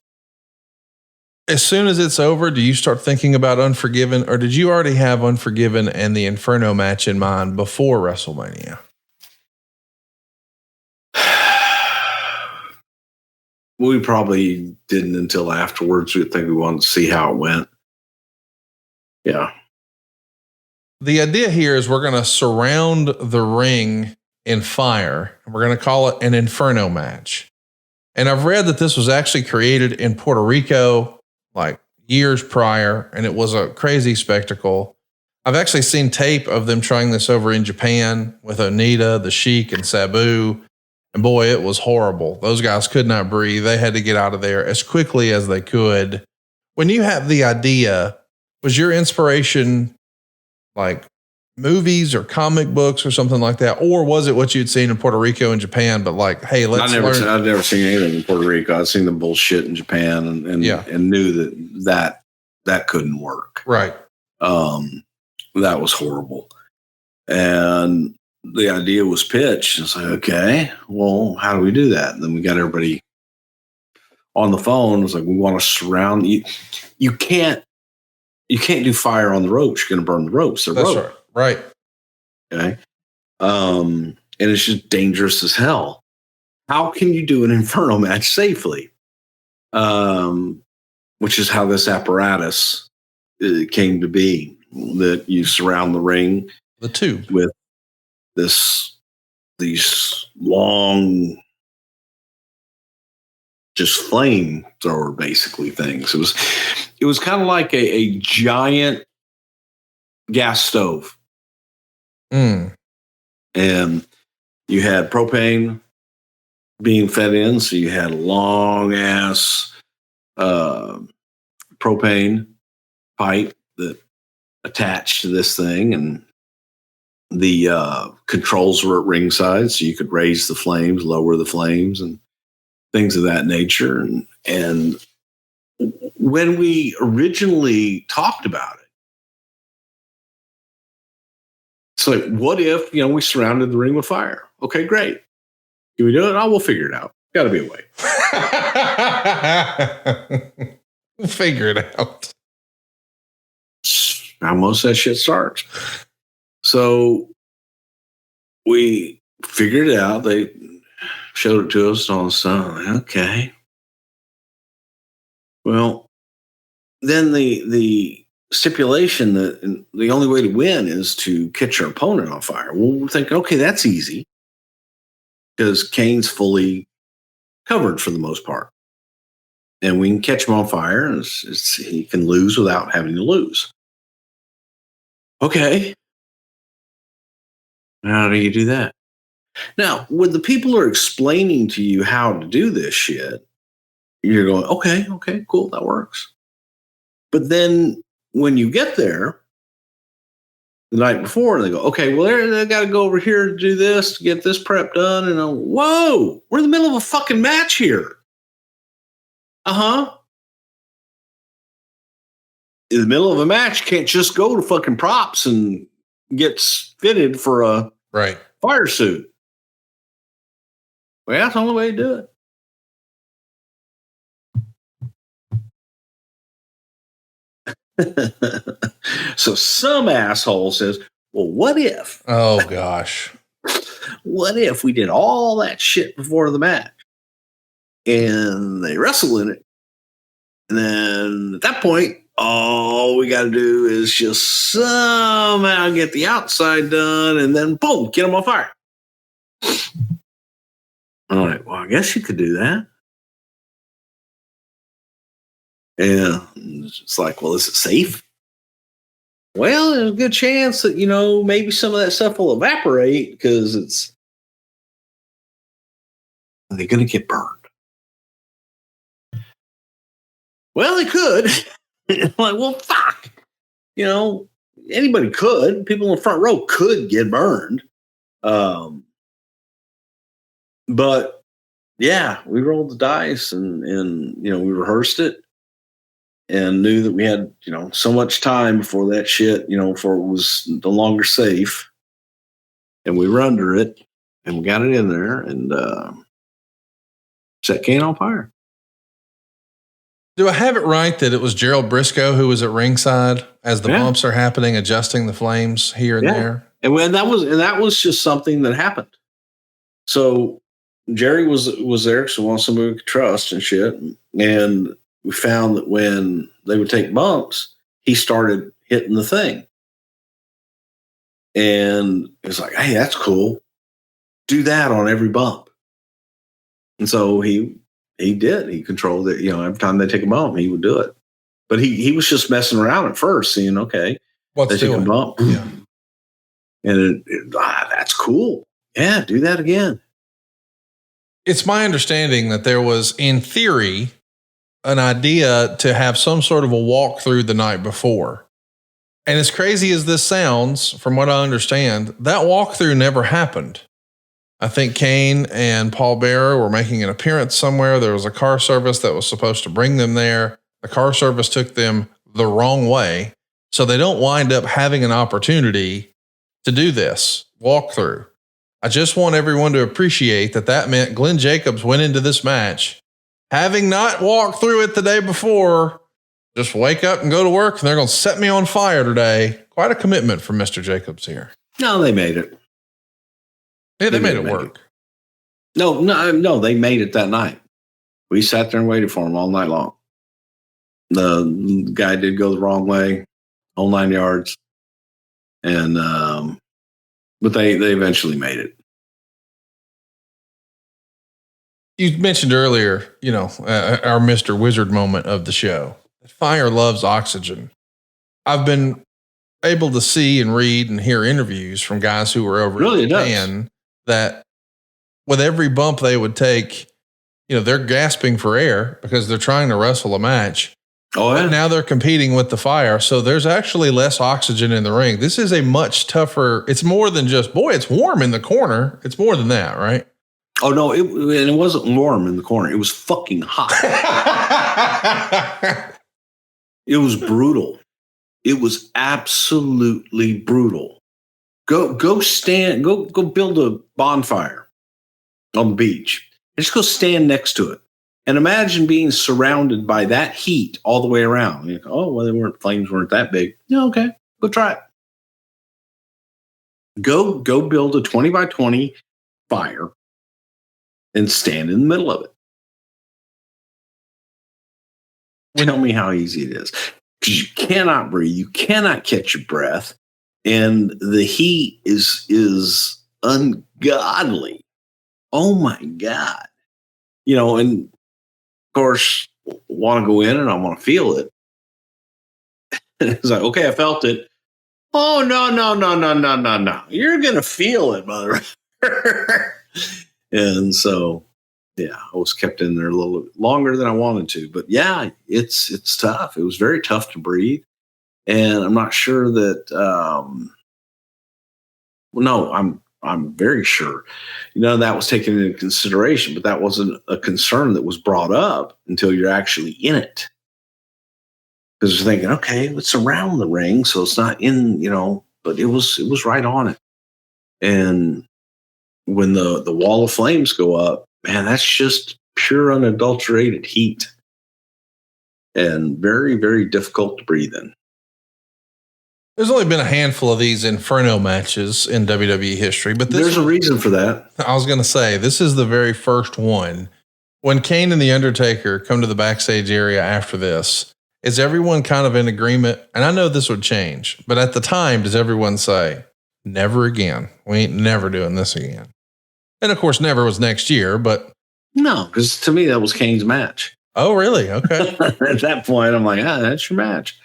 as soon as it's over, do you start thinking about Unforgiven, or did you already have Unforgiven and the Inferno match in mind before WrestleMania? We probably didn't until afterwards. We think we wanted to see how it went. Yeah. The idea here is we're going to surround the ring in fire. We're going to call it an Inferno match. And I've read that this was actually created in Puerto Rico, like years prior, and it was a crazy spectacle. I've actually seen tape of them trying this over in Japan with Onita, the Sheik, and Sabu. And boy, it was horrible. Those guys could not breathe. They had to get out of there as quickly as they could. When you have the idea, was your inspiration like movies or comic books or something like that? Or was it what you'd seen in Puerto Rico and Japan, but like, hey, let's learn. I've never seen anything in Puerto Rico. I've seen the bullshit in Japan and knew that couldn't work. Right. That was horrible. And the idea was pitched. It's like, okay, well, how do we do that? And then we got everybody on the phone. It was like, we want to surround you. You can't do fire on the ropes. You're going to burn the ropes. They're That's rope. Right. Okay. And it's just dangerous as hell. How can you do an Inferno match safely? Which is how this apparatus came to be, that you surround the ring, the tube, with these long, just flamethrower basically things. It was kind of like a giant gas stove. And you had propane being fed in, so you had a long ass propane pipe that attached to this thing, and the controls were at ringside, so you could raise the flames, lower the flames, and things of that nature. And when we originally talked about it, it's like, what if, we surrounded the ring with fire? Okay, great. Can we do it? Oh, we'll figure it out. Got to be a way. We'll figure it out. How most of that shit starts. So we figured it out. They showed it to us and all this stuff. Okay. Well, then the stipulation that the only way to win is to catch your opponent on fire. Well, we're thinking, okay, that's easy, because Kane's fully covered for the most part, and we can catch him on fire, and he can lose without having to lose. Okay. How do you do that? Now, when the people are explaining to you how to do this shit, you're going, okay, cool, that works. But then when you get there the night before, they go, okay, well, they got to go over here to do this, to get this prep done. And whoa, we're in the middle of a fucking match here. In the middle of a match, you can't just go to fucking props and gets fitted for a fire suit. Well, that's the only way to do it. So some asshole says, well, what if? Oh, gosh. What if we did all that shit before the match and they wrestle in it? And then at that point, all we got to do is just somehow get the outside done and then boom, get them on fire. All right. Well, I guess you could do that. And it's like, well, is it safe? Well, there's a good chance that, maybe some of that stuff will evaporate because they're going to get burned. Well, they could. I'm like, well, fuck. Anybody could. People in the front row could get burned. But yeah, we rolled the dice and we rehearsed it and knew that we had, so much time before that shit, before it was no longer safe. And we were under it and we got it in there and set Kane on fire. Do I have it right that it was Gerald Briscoe who was at ringside as the bumps are happening, adjusting the flames here and there? And that was just something that happened. So Jerry was there because he wanted somebody we could trust and shit. And we found that when they would take bumps, he started hitting the thing. And it was like, hey, that's cool. Do that on every bump. And so he did. He controlled it. Every time they take a bump, he would do it. But he was just messing around at first, seeing, okay, what's they take a bump. Yeah. And that's cool. Yeah, do that again. It's my understanding that there was, in theory, an idea to have some sort of a walkthrough the night before. And as crazy as this sounds, from what I understand, that walkthrough never happened. I think Kane and Paul Bearer were making an appearance somewhere. There was a car service that was supposed to bring them there. The car service took them the wrong way. So they don't wind up having an opportunity to do this walkthrough. I just want everyone to appreciate that meant Glenn Jacobs went into this match having not walked through it the day before. Just wake up and go to work and they're going to set me on fire today. Quite a commitment from Mr. Jacobs here. No, they made it. Yeah, they made it work. No, they made it that night. We sat there and waited for him all night long. The guy did go the wrong way, whole 9 yards. And, but they eventually made it. You mentioned earlier, our Mr. Wizard moment of the show. Fire loves oxygen. I've been able to see and read and hear interviews from guys who were over in Japan that with every bump they would take, they're gasping for air because they're trying to wrestle a match. Oh, yeah. But now they're competing with the fire. So there's actually less oxygen in the ring. This is a much tougher, it's more than just, it's warm in the corner. It's more than that, right? Oh, no, it wasn't warm in the corner. It was fucking hot. It was brutal. It was absolutely brutal. Go build a bonfire on the beach. And just go stand next to it. And imagine being surrounded by that heat all the way around. You go, flames weren't that big. Yeah, okay. Go try it. Go build a 20 by 20 fire and stand in the middle of it. Tell me how easy it is. Because you cannot breathe. You cannot catch your breath. And the heat is ungodly. Oh, my God. And of course, want to go in and I want to feel it. And it's like, okay, I felt it. Oh, no. You're going to feel it, mother. And so, yeah, I was kept in there a little longer than I wanted to. But yeah, it's tough. It was very tough to breathe. And I'm not sure that, I'm very sure, that was taken into consideration, but that wasn't a concern that was brought up until you're actually in it. Because you're thinking, okay, it's around the ring, so it's not in, but it was right on it. And when the wall of flames go up, man, that's just pure unadulterated heat. And very, very difficult to breathe in. There's only been a handful of these Inferno matches in WWE history, but there's a reason for that. I was going to say, this is the very first one. When Kane and the Undertaker come to the backstage area after this, is everyone kind of in agreement? And I know this would change, but at the time, does everyone say, never again? We ain't never doing this again. And of course, never was next year, but. No, because to me, that was Kane's match. Oh, really? Okay. At that point, I'm like, that's your match.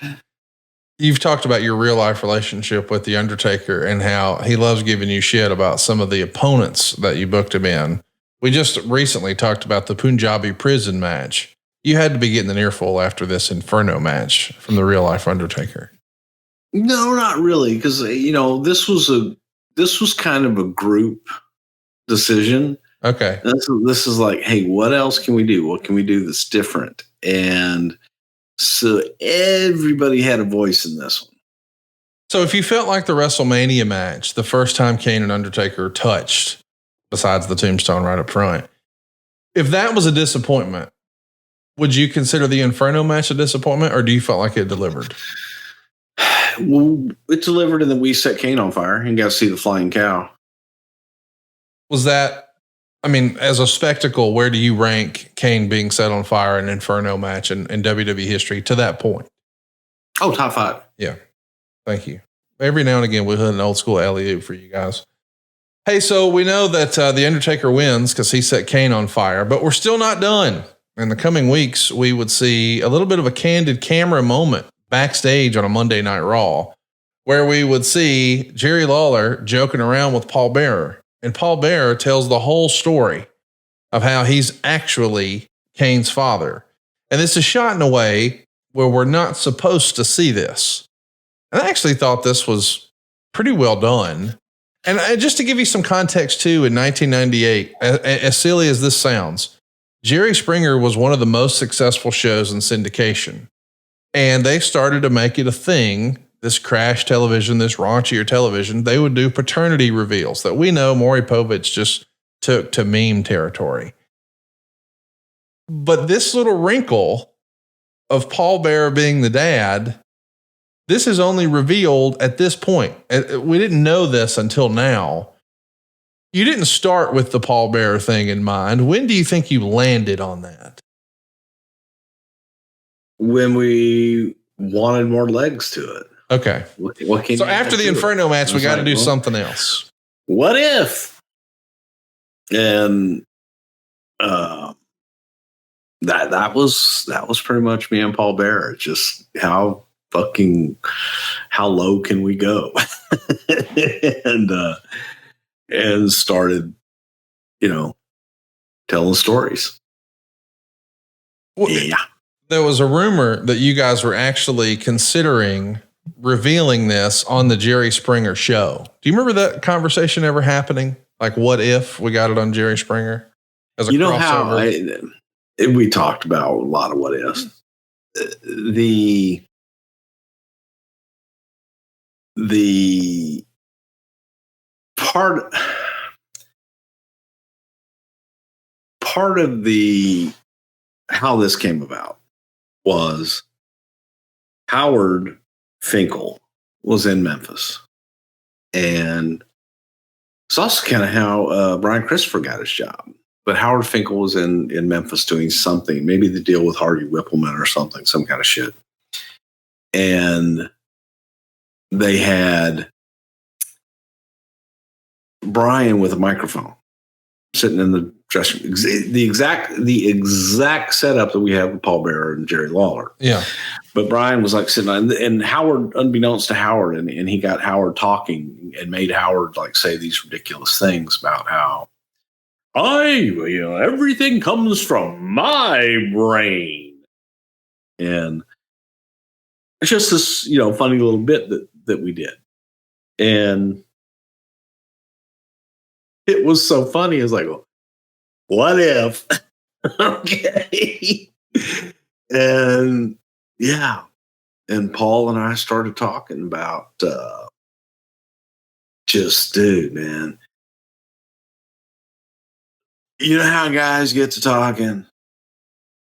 You've talked about your real life relationship with the Undertaker and how he loves giving you shit about some of the opponents that you booked him in. We just recently talked about the Punjabi prison match. You had to be getting an earful after this Inferno match from the real life Undertaker. No, not really. Because, this was kind of a group decision. Okay. This is like, hey, what else can we do? What can we do that's different? And so everybody had a voice in this one. So if you felt like the WrestleMania match, the first time Kane and Undertaker touched, besides the tombstone right up front, if that was a disappointment, would you consider the Inferno match a disappointment, or do you felt like it delivered? Well, it delivered, and then we set Kane on fire and got to see the flying cow. Was that, as a spectacle, where do you rank Kane being set on fire in Inferno match in WWE history to that point? Oh, top 5. Yeah. Thank you. Every now and again, we'll hit an old school alley-oop for you guys. Hey, so we know that the Undertaker wins because he set Kane on fire, but we're still not done. In the coming weeks, we would see a little bit of a candid camera moment backstage on a Monday Night Raw, where we would see Jerry Lawler joking around with Paul Bearer. And Paul Bearer tells the whole story of how he's actually Kane's father. And this is shot in a way where we're not supposed to see this. And I actually thought this was pretty well done. And just to give you some context too, in 1998, as silly as this sounds, Jerry Springer was one of the most successful shows in syndication. And they started to make it a thing. This crash television, this raunchier television, they would do paternity reveals that we know Maury Povich just took to meme territory. But this little wrinkle of Paul Bearer being the dad, this is only revealed at this point. We didn't know this until now. You didn't start with the Paul Bearer thing in mind. When do you think you landed on that? When we wanted more legs to it. Okay. So after the Inferno match, we got to do something else. What if? And that was pretty much me and Paul Bearer. Just how low can we go? and started, telling stories. Well, yeah. There was a rumor that you guys were actually considering revealing this on the Jerry Springer show. Do you remember that conversation ever happening? Like, what if we got it on Jerry Springer as a crossover? How we talked about a lot of what ifs. The part of the how this came about was Howard Finkel was in Memphis, and it's also kind of how Brian Christopher got his job. But Howard Finkel was in Memphis doing something, maybe the deal with Harvey Whippleman or something, some kind of shit. And they had Brian with a microphone sitting in the dressing room. The exact setup that we have with Paul Bearer and Jerry Lawler. Yeah. But Brian was like sitting on, and Howard, unbeknownst to Howard, and he got Howard talking and made Howard like say these ridiculous things about how everything comes from my brain. And it's just this, funny little bit that we did. And it was so funny. It's like, what if? Okay. And yeah. And Paul and I started talking about just, dude, man. You know how guys get to talking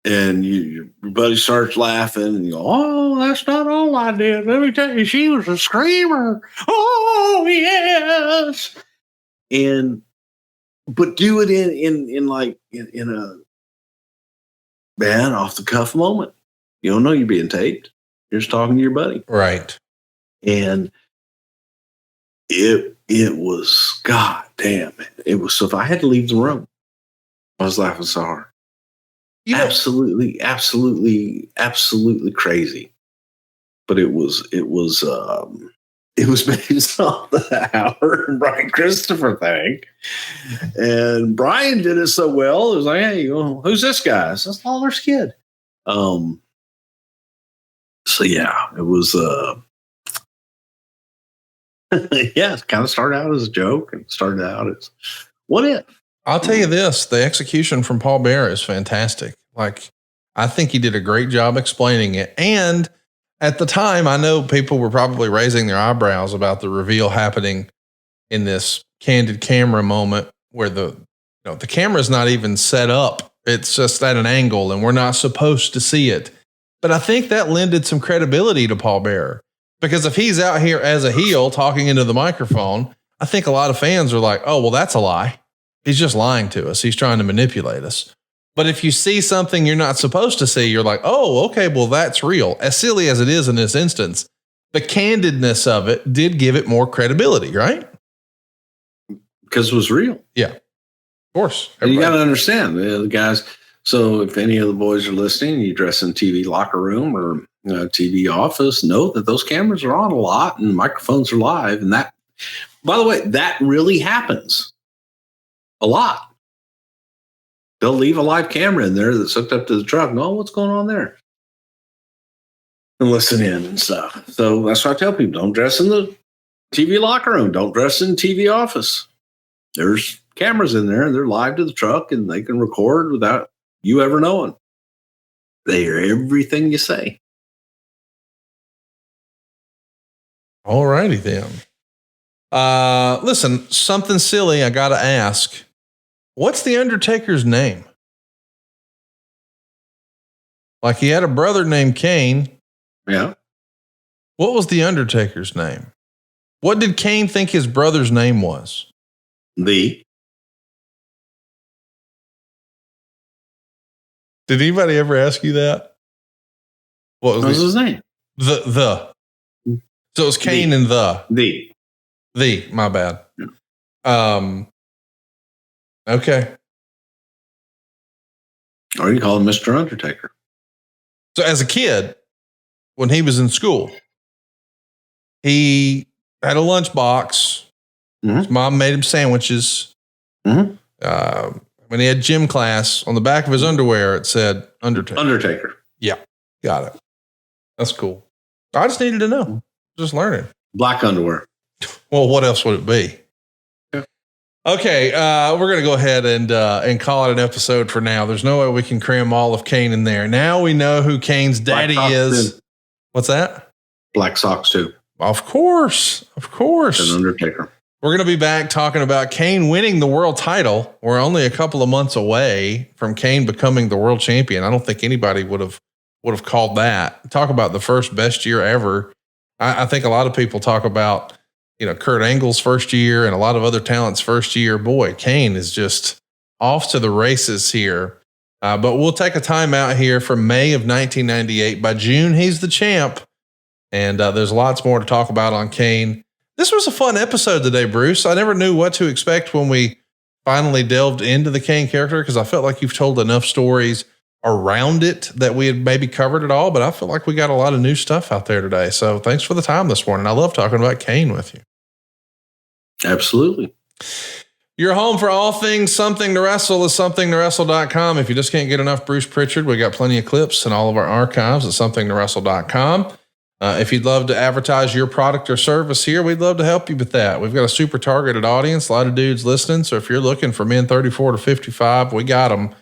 and your buddy starts laughing and you go, oh, that's not all I did. Let me tell you, she was a screamer. Oh, yes. But do it in a man off the cuff moment. You don't know you're being taped. You're just talking to your buddy. Right. And it was, God damn it. It was, so if I had to leave the room, I was laughing so hard. Absolutely crazy. But it was based off the Howard and Brian Christopher thing. And Brian did it so well. It was like, hey, who's this guy? It's just Lawler's kid. So yeah, it was yeah, it kind of started out as a joke and started out as what if? I'll tell you this, the execution from Paul Bearer is fantastic. Like, I think he did a great job explaining it. And at the time, I know people were probably raising their eyebrows about the reveal happening in this candid camera moment where the camera's not even set up. It's just at an angle and we're not supposed to see it. But I think that lended some credibility to Paul Bearer, because if he's out here as a heel talking into the microphone, I think a lot of fans are like, oh, well, that's a lie. He's just lying to us. He's trying to manipulate us. But if you see something you're not supposed to see, you're like, oh, okay, well, that's real. As silly as it is in this instance, the candidness of it did give it more credibility, right? Because it was real. Yeah, of course. You got to understand, the guys. So if any of the boys are listening, you dress in TV locker room or TV office, know that those cameras are on a lot and microphones are live. And that, by the way, that really happens a lot. They'll leave a live camera in there that's hooked up to the truck. No, what's going on there? And listen in and stuff. So that's why I tell people, don't dress in the TV locker room. Don't dress in the TV office. There's cameras in there and they're live to the truck and they can record without you ever knowing. They hear everything you say. All righty then. Listen, something silly I got to ask. What's the Undertaker's name? Like, he had a brother named Kane. Yeah. What was the Undertaker's name? What did Kane think his brother's name was? Did anybody ever ask you that? What was his name? The. So it was Kane and the. My bad. Yeah. Okay. Or you call him Mr. Undertaker. So as a kid, when he was in school, he had a lunchbox. Mm-hmm. His mom made him sandwiches. Mm-hmm. When he had gym class, on the back of his underwear, it said Undertaker. Yeah. Got it. That's cool. I just needed to know. Just learning. Black underwear. Well, what else would it be? Okay, we're going to go ahead and call it an episode for now. There's no way we can cram all of Kane in there. Now we know who Kane's daddy is. Too. What's that? Black socks too. Of course. An Undertaker. We're going to be back talking about Kane winning the world title. We're only a couple of months away from Kane becoming the world champion. I don't think anybody would have called that. Talk about the first best year ever. I think a lot of people talk about, Kurt Angle's first year and a lot of other talent's first year. Boy, Kane is just off to the races here. But we'll take a time out here from May of 1998. By June, he's the champ. And there's lots more to talk about on Kane. This was a fun episode today, Bruce. I never knew what to expect when we finally delved into the Kane character, because I felt like you've told enough stories around it that we had maybe covered it all. But I feel like we got a lot of new stuff out there today. So thanks for the time this morning. I love talking about Kane with you. Absolutely. Your home for all things Something to Wrestle is somethingtowrestle.com. If you just can't get enough Bruce Prichard, we got plenty of clips in all of our archives at somethingtowrestle.com. If you'd love to advertise your product or service here, we'd love to help you with that. We've got a super targeted audience, a lot of dudes listening. So if you're looking for men 34 to 55, we got them.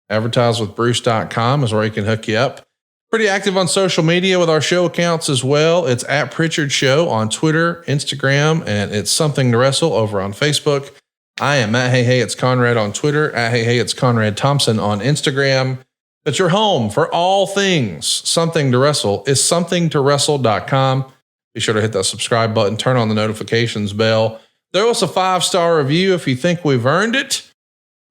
Advertisewithbruce.com is where he can hook you up. Pretty active on social media with our show accounts as well. It's at Prichard Show on Twitter, Instagram, and it's Something to Wrestle over on Facebook. I am at Hey, it's Conrad on Twitter, at Hey, it's Conrad Thompson on Instagram. But your home for all things Something to Wrestle is somethingtowrestle.com. Be sure to hit that subscribe button, turn on the notifications bell. Throw us a 5-star review if you think we've earned it.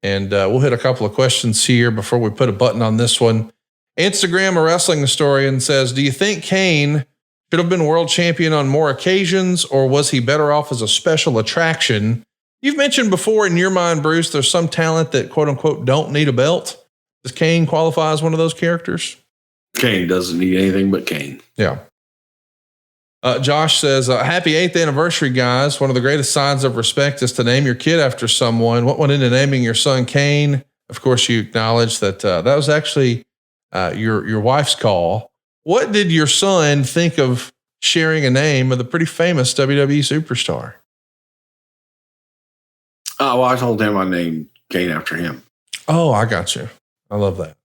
And we'll hit a couple of questions here before we put a button on this one. Instagram, a wrestling historian, says, do you think Kane should have been world champion on more occasions, or was he better off as a special attraction? You've mentioned before in your mind, Bruce, there's some talent that quote unquote don't need a belt. Does Kane qualify as one of those characters? Kane doesn't need anything but Kane. Yeah. Josh says, happy 8th anniversary, guys. One of the greatest signs of respect is to name your kid after someone. What went into naming your son Kane? Of course, you acknowledge that that was actually your wife's call. What did your son think of sharing a name of the pretty famous WWE superstar? Well, I told him I named Kane after him. Oh, I got you. I love that.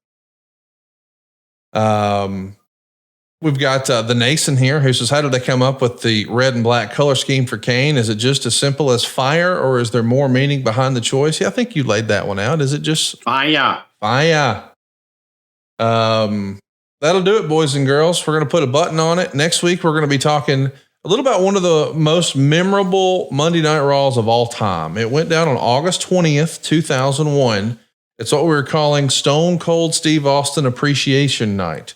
We've got the Nason here who says, how did they come up with the red and black color scheme for Kane? Is it just as simple as fire, or is there more meaning behind the choice? Yeah, I think you laid that one out. Is it just fire? Fire. That'll do it, boys and girls. We're going to put a button on it. Next week, we're going to be talking a little about one of the most memorable Monday Night Raws of all time. It went down on August 20th, 2001. It's what we were calling Stone Cold Steve Austin Appreciation Night.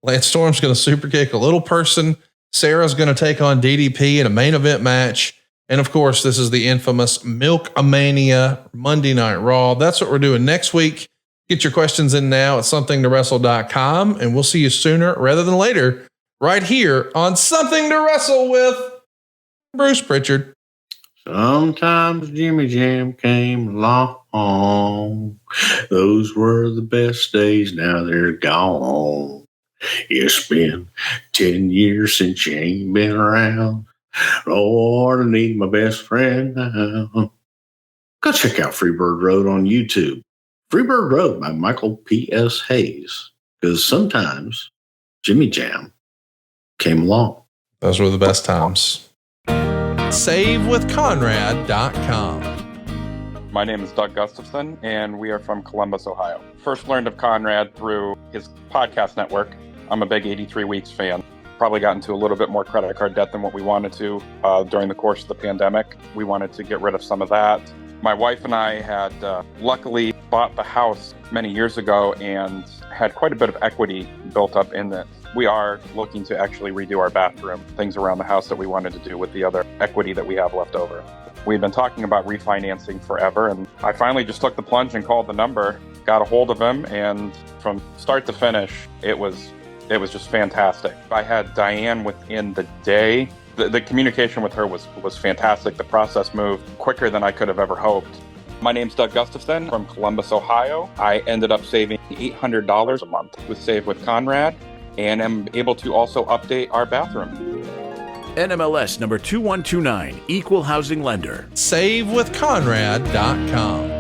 Lance Storm's going to super kick a little person. Sarah's going to take on DDP in a main event match. And of course, this is the infamous Milk-A-Mania Monday Night Raw. That's what we're doing next week. Get your questions in now at somethingtowrestle.com, and we'll see you sooner rather than later right here on Something to Wrestle with Bruce Prichard. Sometimes Jimmy Jam came along. Those were the best days. Now they're gone. It's been 10 years since you ain't been around. Lord, I need my best friend now. Go check out Freebird Road on YouTube. Freebird Road by Michael P.S. Hayes. Because sometimes Jimmy Jam came along. Those were the best times. SaveWithConrad.com. My name is Doug Gustafson, and we are from Columbus, Ohio. First learned of Conrad through his podcast network. I'm a big 83 Weeks fan. Probably got into a little bit more credit card debt than what we wanted to during the course of the pandemic. We wanted to get rid of some of that. My wife and I had luckily bought the house many years ago and had quite a bit of equity built up in it. We are looking to actually redo our bathroom, things around the house that we wanted to do with the other equity that we have left over. We've been talking about refinancing forever, and I finally just took the plunge and called the number, got a hold of him, and from start to finish, it was just fantastic. I had Diane within the day. The communication with her was fantastic. The process moved quicker than I could have ever hoped. My name's Doug Gustafson from Columbus, Ohio. I ended up saving $800 a month with Save with Conrad, and am able to also update our bathroom. NMLS number 2129, Equal Housing Lender. SaveWithConrad.com.